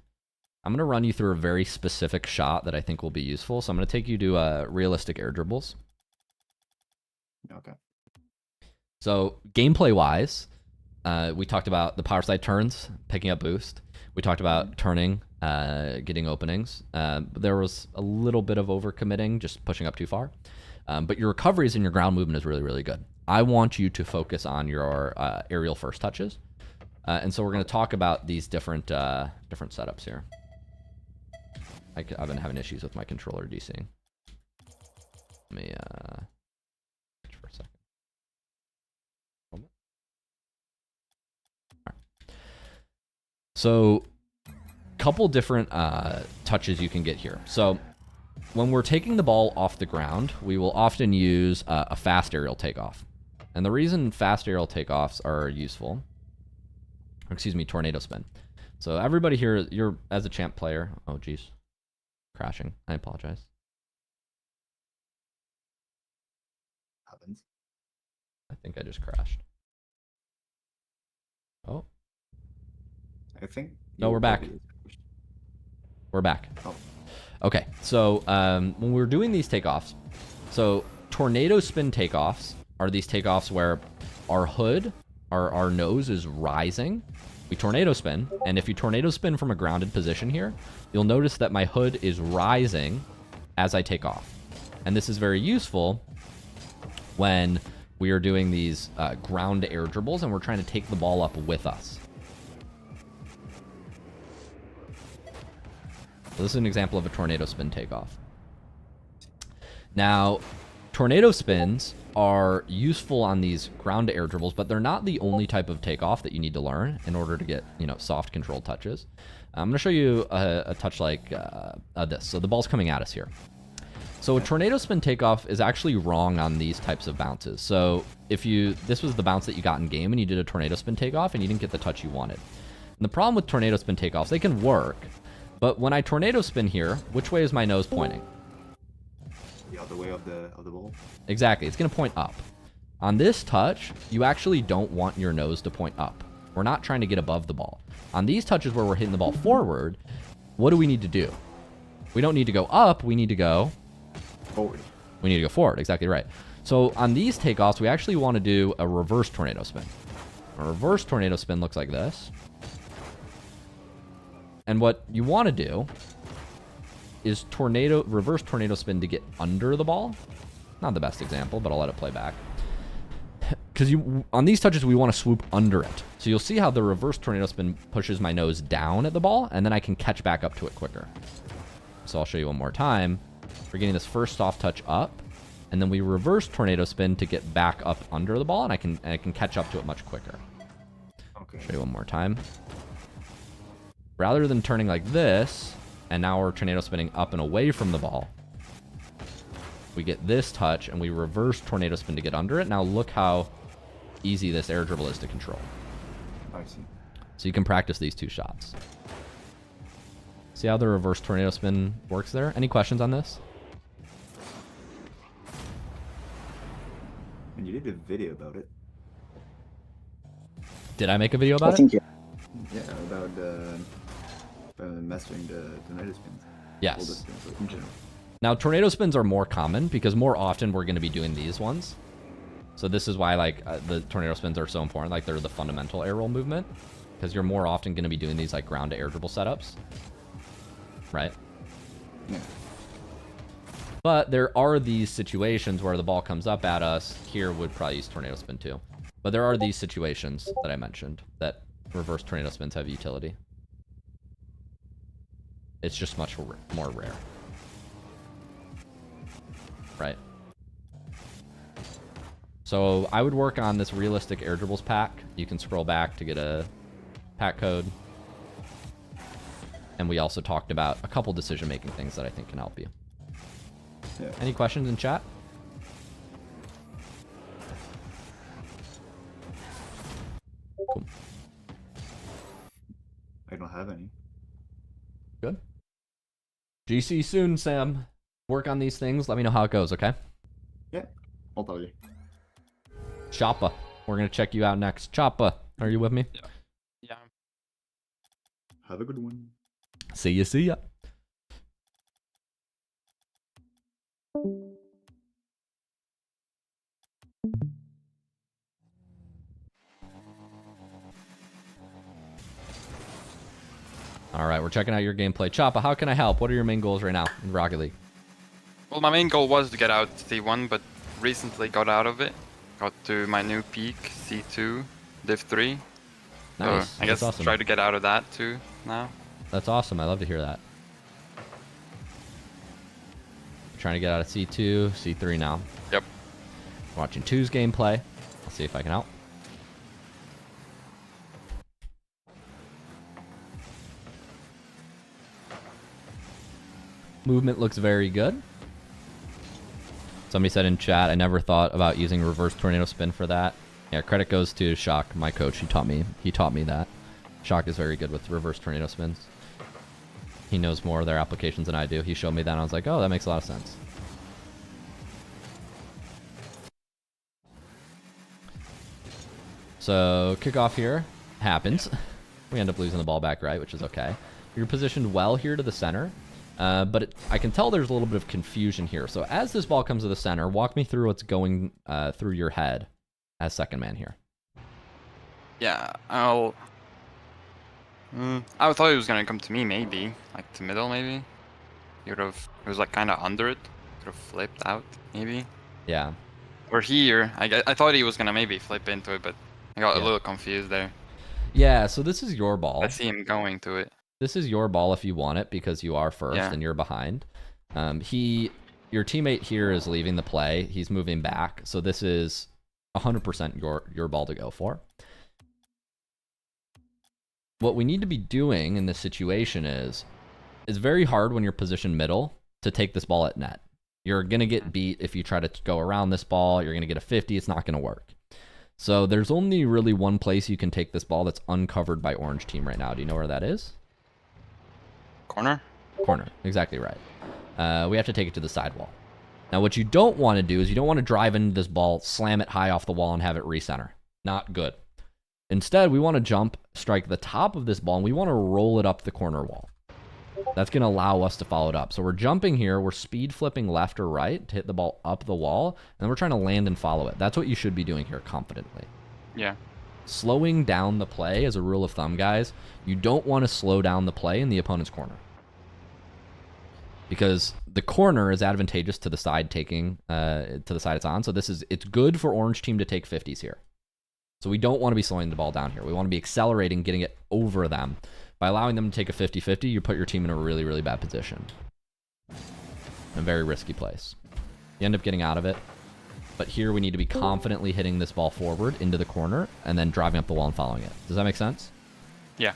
I'm going to run you through a very specific shot that I think will be useful. So I'm going to take you to realistic air dribbles. Okay. So gameplay-wise, we talked about the power slide turns, picking up boost. We talked about turning, getting openings. There was a little bit of overcommitting, just pushing up too far. But your recoveries and your ground movement is really, really good. I want you to focus on your aerial first touches. And so we're going to talk about these different setups here. I've been having issues with my controller DCing. Let me for a second. All right. So, couple different touches you can get here. So, when we're taking the ball off the ground, we will often use a fast aerial takeoff. And the reason fast aerial takeoffs are useful, tornado spin. So everybody here, you're as a champ player. Oh, geez. Crashing. I apologize. Happens. I think I just crashed. Oh. I think. No, we're back. We're back. Oh. Okay, so when we're doing these takeoffs, so tornado spin takeoffs are these takeoffs where our hood, our nose is rising. We tornado spin, and if you tornado spin from a grounded position here, you'll notice that my hood is rising as I take off. And this is very useful when we are doing these ground air dribbles, and we're trying to take the ball up with us. So this is an example of a tornado spin takeoff. Now, tornado spins are useful on these ground air dribbles, but they're not the only type of takeoff that you need to learn in order to get, you know, soft control touches. I'm going to show you a touch like this. So the ball's coming at us here. So a tornado spin takeoff is actually wrong on these types of bounces. So if this was the bounce that you got in game and you did a tornado spin takeoff and you didn't get the touch you wanted. And the problem with tornado spin takeoffs, they can work, but when I tornado spin here, which way is my nose pointing? The other way of the ball. Exactly, it's gonna point up. On this touch, you actually don't want your nose to point up. We're not trying to get above the ball. On these touches where we're hitting the ball forward, what do we need to do? We don't need to go up, we need to go forward. We need to go forward, exactly right. So on these takeoffs, we actually want to do a reverse tornado spin. A reverse tornado spin looks like this. And what you want to do is reverse tornado spin to get under the ball. Not the best example, but I'll let it play back. Because on these touches, we want to swoop under it. So you'll see how the reverse tornado spin pushes my nose down at the ball, and then I can catch back up to it quicker. So I'll show you one more time. We're getting this first soft touch up, and then we reverse tornado spin to get back up under the ball, and I can catch up to it much quicker. Okay. Show you one more time. Rather than turning like this, and now we're tornado spinning up and away from the ball, we get this touch, and we reverse tornado spin to get under it. Now look how easy this air dribble is to control. I see. So you can practice these two shots. See how the reverse tornado spin works there? Any questions on this? And you did a video about it. Did I make a video about I think it? yeah. Yeah, about mastering the tornado spins. Yes. All the spins, like, in general. Now, tornado spins are more common because more often we're going to be doing these ones. So this is why the tornado spins are so important. Like, they're the fundamental air roll movement because you're more often going to be doing these like ground to air dribble setups. Right? Yeah. But there are these situations where the ball comes up at us. Here would probably use tornado spin too. But there are these situations that I mentioned that reverse tornado spins have utility. It's just much more rare. Right? So I would work on this realistic air dribbles pack. You can scroll back to get a pack code. And we also talked about a couple decision-making things that I think can help you. Yeah. Any questions in chat? Cool. I don't have any. Good. GC soon, Sam. Work on these things. Let me know how it goes, okay? Yeah, I'll tell you. Choppa. We're going to check you out next. Choppa, are you with me? Yeah. Have a good one. See ya, see ya. All right, we're checking out your gameplay. Choppa, how can I help? What are your main goals right now in Rocket League? Well, my main goal was to get out C1, but recently got out of it. Got to my new peak, C2, Div 3. Nice. So I guess awesome. try to get out of that too now. That's awesome. I love to hear that. Trying to get out of C2, C3 now. Yep. Watching 2's gameplay. I'll see if I can help. Movement looks very good. Somebody said in chat, I never thought about using reverse tornado spin for that. Yeah, credit goes to Shock, my coach. He taught me that. Shock is very good with reverse tornado spins. He knows more of their applications than I do. He showed me that and I was like, oh, that makes a lot of sense. So kickoff here happens. We end up losing the ball back right, which is okay. You're positioned well here to the center. But I can tell there's a little bit of confusion here. So as this ball comes to the center, walk me through what's going through your head as second man here. Yeah, I thought it was gonna come to me, maybe like to middle, maybe. It was like kind of under it. Could have flipped out, maybe. Yeah. Or here. I thought he was gonna maybe flip into it, but I got a little confused there. Yeah, so this is your ball. I see him going to it. This is your ball if you want it because you are first and you're behind. Your teammate here is leaving the play. He's moving back. So this is 100% your ball to go for. What we need to be doing in this situation is, it's very hard when you're positioned middle to take this ball at net. You're going to get beat if you try to go around this ball. You're going to get a 50. It's not going to work. So there's only really one place you can take this ball that's uncovered by orange team right now. Do you know where that is? Corner? Corner. Exactly right. We have to take it to the sidewall. Now, what you don't want to do is you don't want to drive into this ball, slam it high off the wall, and have it recenter. Not good. Instead, we want to jump, strike the top of this ball, and we want to roll it up the corner wall. That's going to allow us to follow it up. So we're jumping here. We're speed flipping left or right to hit the ball up the wall, and then we're trying to land and follow it. That's what you should be doing here confidently. Yeah. Slowing down the play as a rule of thumb, guys. You don't want to slow down the play in the opponent's corner, because the corner is advantageous to the side taking to the side it's on. So it's good for orange team to take 50s here. So we don't want to be slowing the ball down here. We want to be accelerating, getting it over them. By allowing them to take a 50-50, you put your team in a really, really bad position. A very risky place. You end up getting out of it. But here we need to be confidently hitting this ball forward into the corner and then driving up the wall and following it. Does that make sense? Yeah.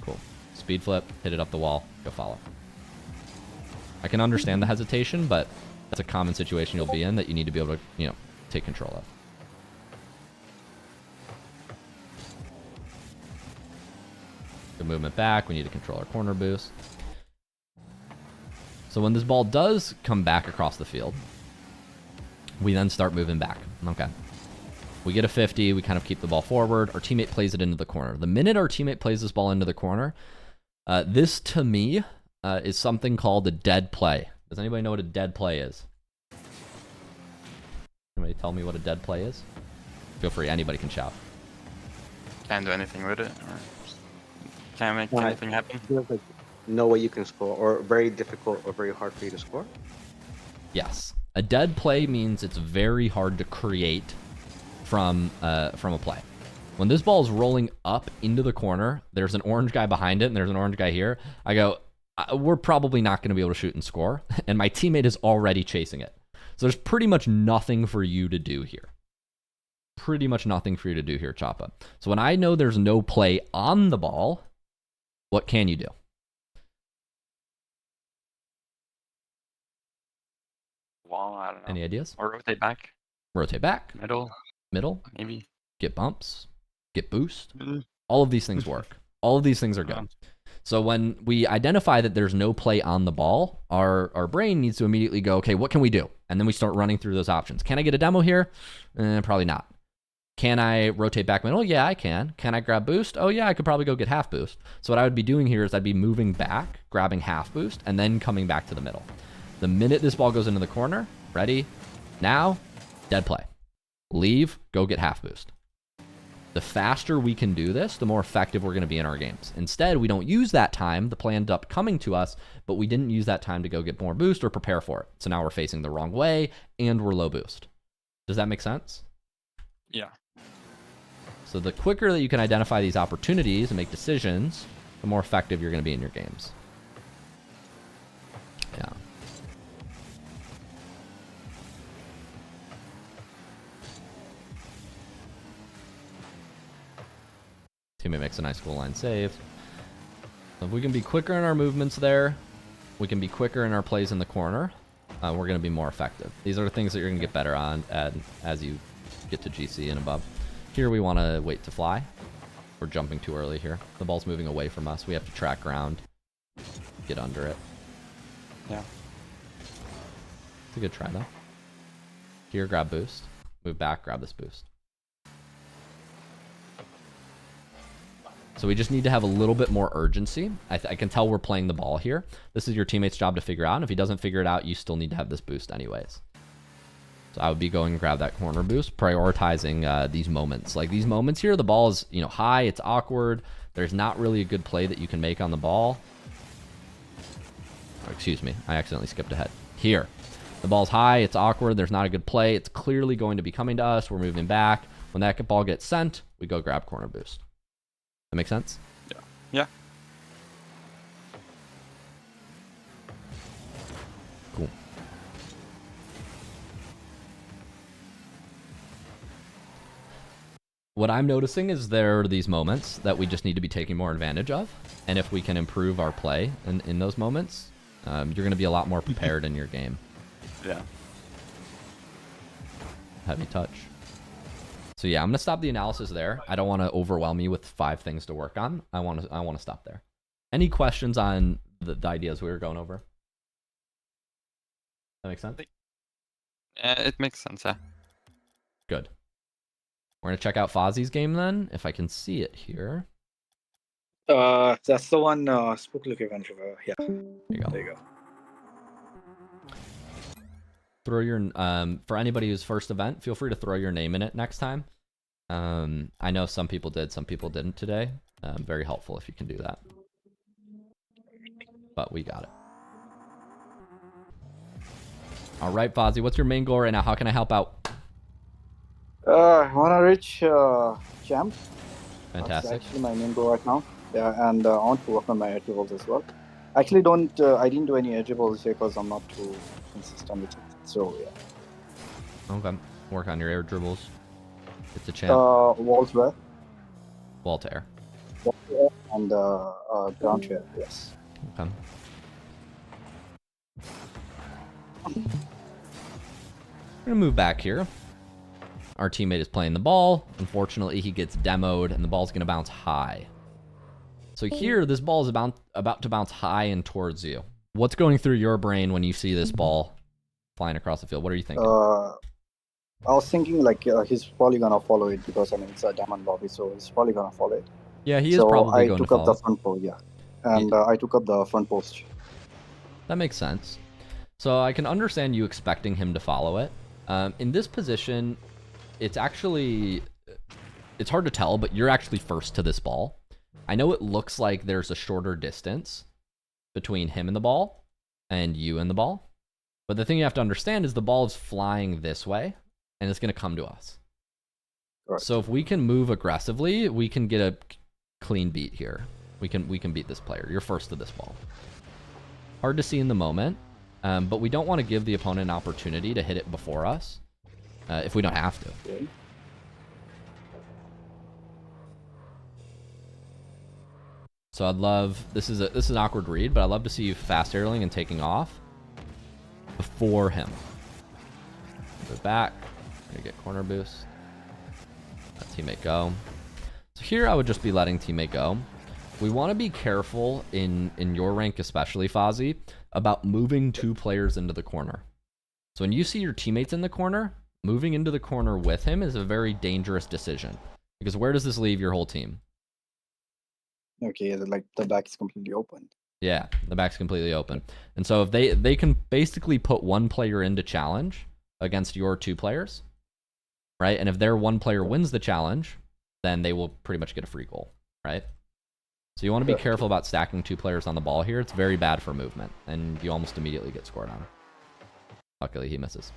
Cool. Speed flip, hit it up the wall, go follow. I can understand the hesitation, but that's a common situation you'll be in that you need to be able to, take control of. Good movement back. We need to control our corner boost. So when this ball does come back across the field, we then start moving back. Okay. We get a 50. We kind of keep the ball forward. Our teammate plays it into the corner. The minute our teammate plays this ball into the corner, this to me is something called a dead play. Does anybody know what a dead play is? Anybody tell me what a dead play is? Feel free. Anybody can shout. Can't do anything with it. Or can't make anything happen. Feels like no way you can score, or very difficult or very hard for you to score. Yes. A dead play means it's very hard to create from a play. When this ball is rolling up into the corner, there's an orange guy behind it, and there's an orange guy here. I go, we're probably not going to be able to shoot and score, and my teammate is already chasing it. So there's pretty much nothing for you to do here. Pretty much nothing for you to do here, Choppa. So when I know there's no play on the ball, what can you do? Wall, I don't know. Any ideas? Or rotate back. Rotate back. Middle. Maybe. Get bumps. Get boost. All of these things work. All of these things are good. So when we identify that there's no play on the ball, our brain needs to immediately go, okay, what can we do? And then we start running through those options. Can I get a demo here? Probably not. Can I rotate back middle? Yeah, I can. Can I grab boost? Oh yeah, I could probably go get half boost. So what I would be doing here is I'd be moving back, grabbing half boost, and then coming back to the middle. The minute this ball goes into the corner, ready, now, dead play. Leave, go get half boost. The faster we can do this, the more effective we're going to be in our games. Instead, we don't use that time. The play ended up coming to us, but we didn't use that time to go get more boost or prepare for it. So now we're facing the wrong way, and we're low boost. Does that make sense? Yeah. So the quicker that you can identify these opportunities and make decisions, the more effective you're going to be in your games. Yeah. Teammate makes a nice goal line save. So if we can be quicker in our movements there, we can be quicker in our plays in the corner, we're going to be more effective. These are the things that you're going to get better on as you get to GC and above. Here we want to wait to fly. We're jumping too early here. The ball's moving away from us. We have to track ground. Get under it. Yeah. It's a good try though. Here, grab boost. Move back, grab this boost. So we just need to have a little bit more urgency. I can tell we're playing the ball here. This is your teammate's job to figure out. And if he doesn't figure it out, you still need to have this boost anyways. So I would be going and grab that corner boost, prioritizing these moments. Like these moments here, the ball is high, it's awkward. There's not really a good play that you can make on the ball. Oh, excuse me, I accidentally skipped ahead. Here, The ball's high, it's awkward, there's not a good play. It's clearly going to be coming to us. We're moving back. When that ball gets sent, we go grab corner boost. That make sense? Yeah. Yeah. Cool. What I'm noticing is there are these moments that we just need to be taking more advantage of. And if we can improve our play in those moments, you're going to be a lot more prepared in your game. Yeah. Heavy touch. So yeah, I'm gonna stop the analysis there. I don't want to overwhelm you with 5 things to work on. I want to stop there. Any questions on the ideas we were going over? That makes sense? It makes sense, yeah. Good. We're gonna check out Fozy's game then, if I can see it here. That's the one Spook Look event. Yeah. There you go. There you go. Throw your for anybody who's first event, feel free to throw your name in it next time. I know some people did, some people didn't today. Very helpful if you can do that. But we got it. All right, Fozy, what's your main goal right now? How can I help out? I wanna reach champ. Fantastic. That's actually my main goal right now. Yeah, and I want to work on my air dribbles as well. Actually, I didn't do any air dribbles here because I'm not too consistent with it. So yeah. Okay. Work on your air dribbles. It's a champ. Walls where? Wall to air. And ground to air. Yes. Okay. We're gonna move back here. Our teammate is playing the ball. Unfortunately, he gets demoed, and the ball's gonna bounce high. So here, this ball is about to bounce high and towards you. What's going through your brain when you see this ball flying across the field? What are you thinking? I was thinking like he's probably gonna follow it because I mean it's a diamond lobby, so he's probably gonna follow it. Yeah, he is probably going to follow. I took up the front post, yeah, and I took up the front post. That makes sense. So I can understand you expecting him to follow it. In this position, it's actually it's hard to tell, but you're actually first to this ball. I know it looks like there's a shorter distance between him and the ball and you and the ball. But the thing you have to understand is the ball is flying this way and it's going to come to us. Right. So if we can move aggressively, we can get a clean beat here. We can beat this player. You're first to this ball. Hard to see in the moment, but we don't want to give the opponent an opportunity to hit it before us if we don't have to. Okay. So I'd love, this is an awkward read, but I'd love to see you fast airling and taking off before him. Move back. Gonna get corner boost. Let teammate go. So here I would just be letting teammate go. We want to be careful in your rank, especially Fozy, about moving 2 players into the corner. So when you see your teammates in the corner, moving into the corner with him is a very dangerous decision. Because where does this leave your whole team? Okay, like the back is completely open. Yeah, the back's completely open. And so if they can basically put 1 player into challenge against your 2 players, right? And if their 1 player wins the challenge, then they will pretty much get a free goal, right? So you want to be careful about stacking 2 players on the ball here. It's very bad for movement, and you almost immediately get scored on. Luckily, he misses.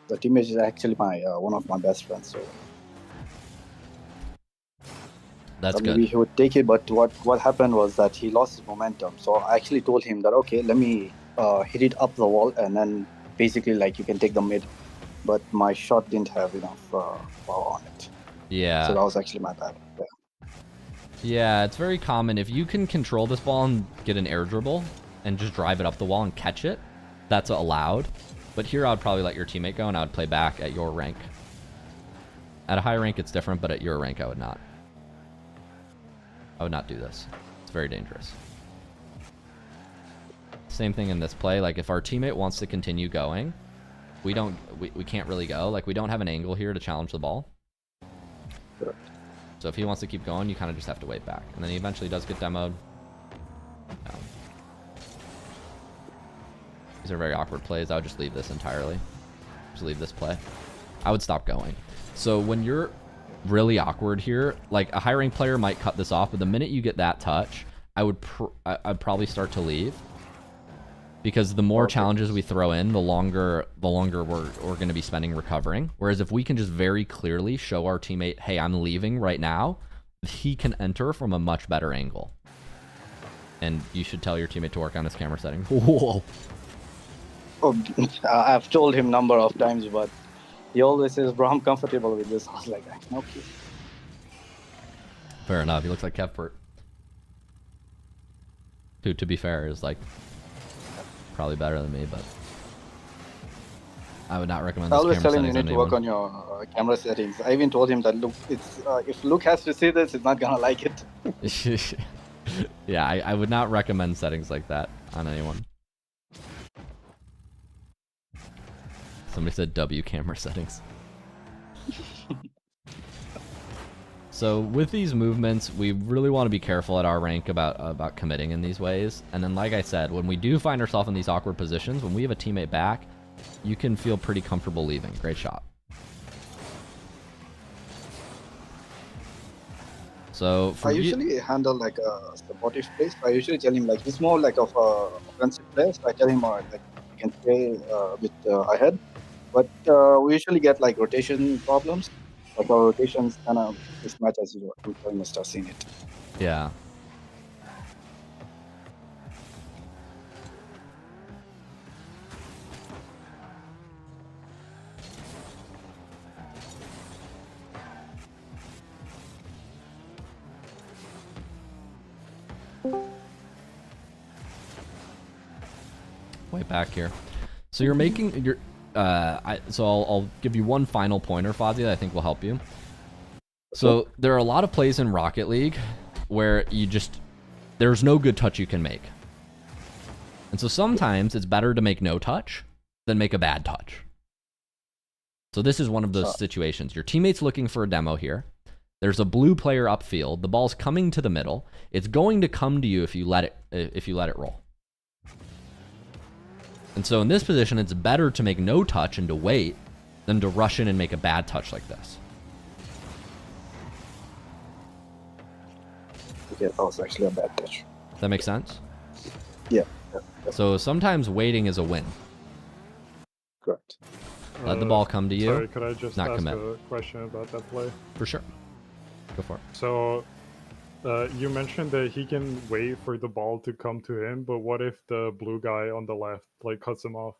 The teammate is actually my one of my best friends, so that's good. Maybe he would take it, but what happened was that he lost his momentum. So I actually told him that okay, let me hit it up the wall, and then basically like you can take the mid. But my shot didn't have enough power on it. Yeah. So that was actually my bad. Yeah. Yeah, it's very common. If you can control this ball and get an air dribble and just drive it up the wall and catch it, that's allowed. But here I would probably let your teammate go and I would play back at your rank. At a high rank, it's different, but at your rank, I would not. I would not do this. It's very dangerous. Same thing in this play. Like if our teammate wants to continue going, we can't really go. Like we don't have an angle here to challenge the ball. Sure. So if he wants to keep going, you kind of just have to wait back. And then he eventually does get demoed. These are very awkward plays. I would just leave this entirely. Just leave this play. I would stop going. So when you're really awkward here, like a high rank player might cut this off, but the minute you get that touch, I'd probably start to leave. Because the more challenges we throw in, the longer we're going to be spending recovering. Whereas if we can just very clearly show our teammate, hey, I'm leaving right now, he can enter from a much better angle. And you should tell your teammate to work on his camera settings. Whoa. Oh, I've told him number of times, but he always says, bro, I'm comfortable with this. I was like, okay. Fair enough. He looks like Kevpert. Who, to be fair, is like probably better than me, but I would not recommend I those always camera tell him you settings need on to work anyone. on your camera settings. I even told him that Luke, it's if Luke has to see this, he's not gonna like it. Yeah, I would not recommend settings like that on anyone. Somebody said W camera settings. So with these movements, we really want to be careful at our rank about committing in these ways. And then, like I said, when we do find ourselves in these awkward positions, when we have a teammate back, you can feel pretty comfortable leaving. Great shot. So for I usually handle like a supportive place. I usually tell him like he's more like of a offensive player. So I tell him like you can stay a bit ahead. But we usually get like rotation problems. Like our rotations kind of mismatch as you must have seen it. Yeah. Way back here. So you're making your so I'll give you one final pointer, Fozy, that I think will help you. So there are a lot of plays in Rocket League where there's no good touch you can make. And so sometimes it's better to make no touch than make a bad touch. So this is one of those situations. Your teammate's looking for a demo here. There's a blue player upfield. The ball's coming to the middle. It's going to come to you if you let it roll. And so in this position, it's better to make no touch and to wait than to rush in and make a bad touch like this. Yeah, that was actually a bad touch. Does that make sense? Yeah. So sometimes waiting is a win. Correct. Let the ball come to you. Sorry, could I just not ask commit. a question about that play? For sure. Go for it. So, you mentioned that he can wait for the ball to come to him, but what if the blue guy on the left like cuts him off?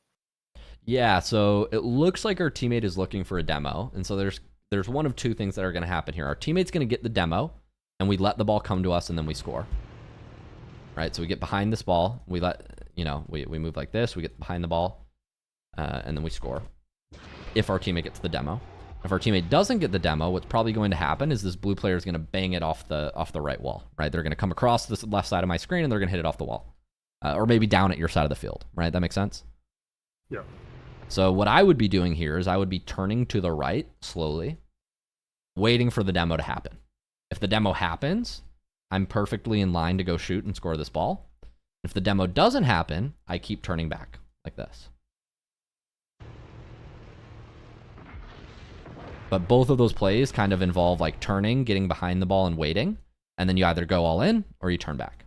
Yeah, so it looks like our teammate is looking for a demo. And so there's one of two things that are going to happen here. Our teammate's going to get the demo, and we let the ball come to us, and then we score. Right, so we get behind this ball. We we move like this. We get behind the ball, and then we score. If our teammate gets the demo. If our teammate doesn't get the demo, what's probably going to happen is this blue player is going to bang it off the right wall, right? They're going to come across this left side of my screen and they're going to hit it off the wall. Or maybe down at your side of the field, right? That makes sense? Yeah. So what I would be doing here is I would be turning to the right slowly, waiting for the demo to happen. If the demo happens, I'm perfectly in line to go shoot and score this ball. If the demo doesn't happen, I keep turning back like this. But both of those plays kind of involve like turning, getting behind the ball and waiting. And then you either go all in or you turn back.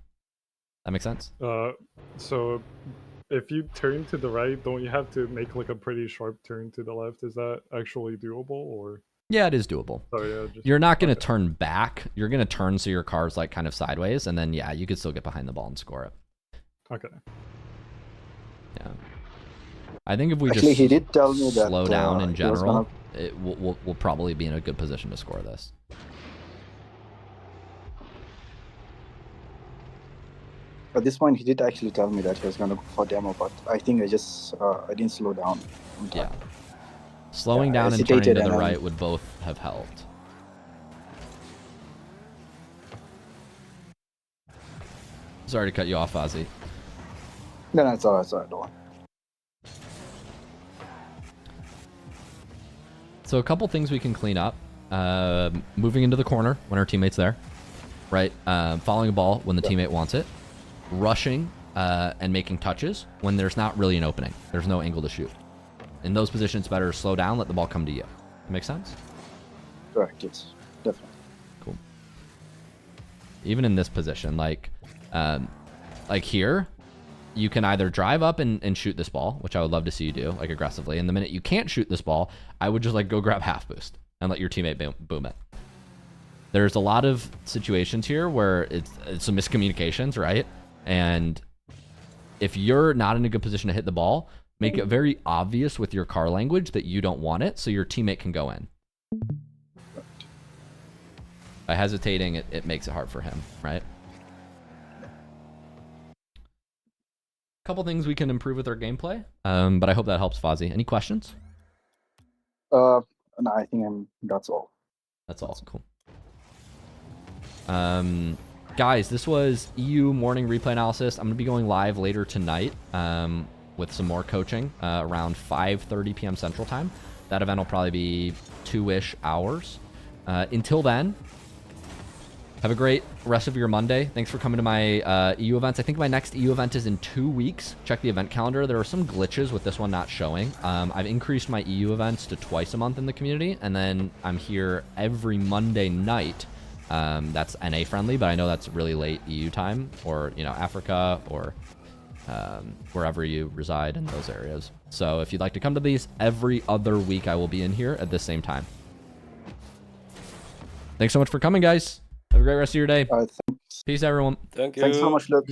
That makes sense? So if you turn to the right, don't you have to make like a pretty sharp turn to the left? Is that actually doable or? Yeah, it is doable. Sorry, you're not going to turn back. You're going to turn so your car's like kind of sideways. And then, yeah, you could still get behind the ball and score it. Okay. Yeah. I think if we actually, just he did tell me that, slow down in general, we'll probably be in a good position to score this. At this point, he did actually tell me that he was going to go for demo, but I think I didn't slow down. Yeah. Slowing down and turning to the right would both have helped. Sorry to cut you off, Fozy. No, it's alright, don't worry. So a couple things we can clean up. Moving into the corner when our teammate's there. Right? Following a ball when the teammate wants it. Rushing and making touches when there's not really an opening. There's no angle to shoot. In those positions, it's better to slow down, let the ball come to you. That make sense? Correct, yes. Definitely. Cool. Even in this position, like here, you can either drive up and shoot this ball, which I would love to see you do, like aggressively. And the minute you can't shoot this ball, I would just like go grab half boost and let your teammate boom it. There's a lot of situations here where it's some miscommunications, right? And if you're not in a good position to hit the ball, make it very obvious with your car language that you don't want it so your teammate can go in. By hesitating, it makes it hard for him, right? Couple things we can improve with our gameplay, but I hope that helps, Fozy. Any questions? No, I think that's all. That's all. Cool. Guys, this was EU morning replay analysis. I'm going to be going live later tonight with some more coaching around 5:30 p.m. Central Time. That event will probably be 2-ish hours. Until then, have a great rest of your Monday. Thanks for coming to my EU events. I think my next EU event is in 2 weeks. Check the event calendar. There are some glitches with this one not showing. I've increased my EU events to twice a month in the community, and then I'm here every Monday night. That's NA friendly, but I know that's really late EU time, or Africa, or wherever you reside in those areas. So if you'd like to come to these, every other week I will be in here at the same time. Thanks so much for coming, guys. Have a great rest of your day. Peace, everyone. Thank you. Thanks so much, Luke.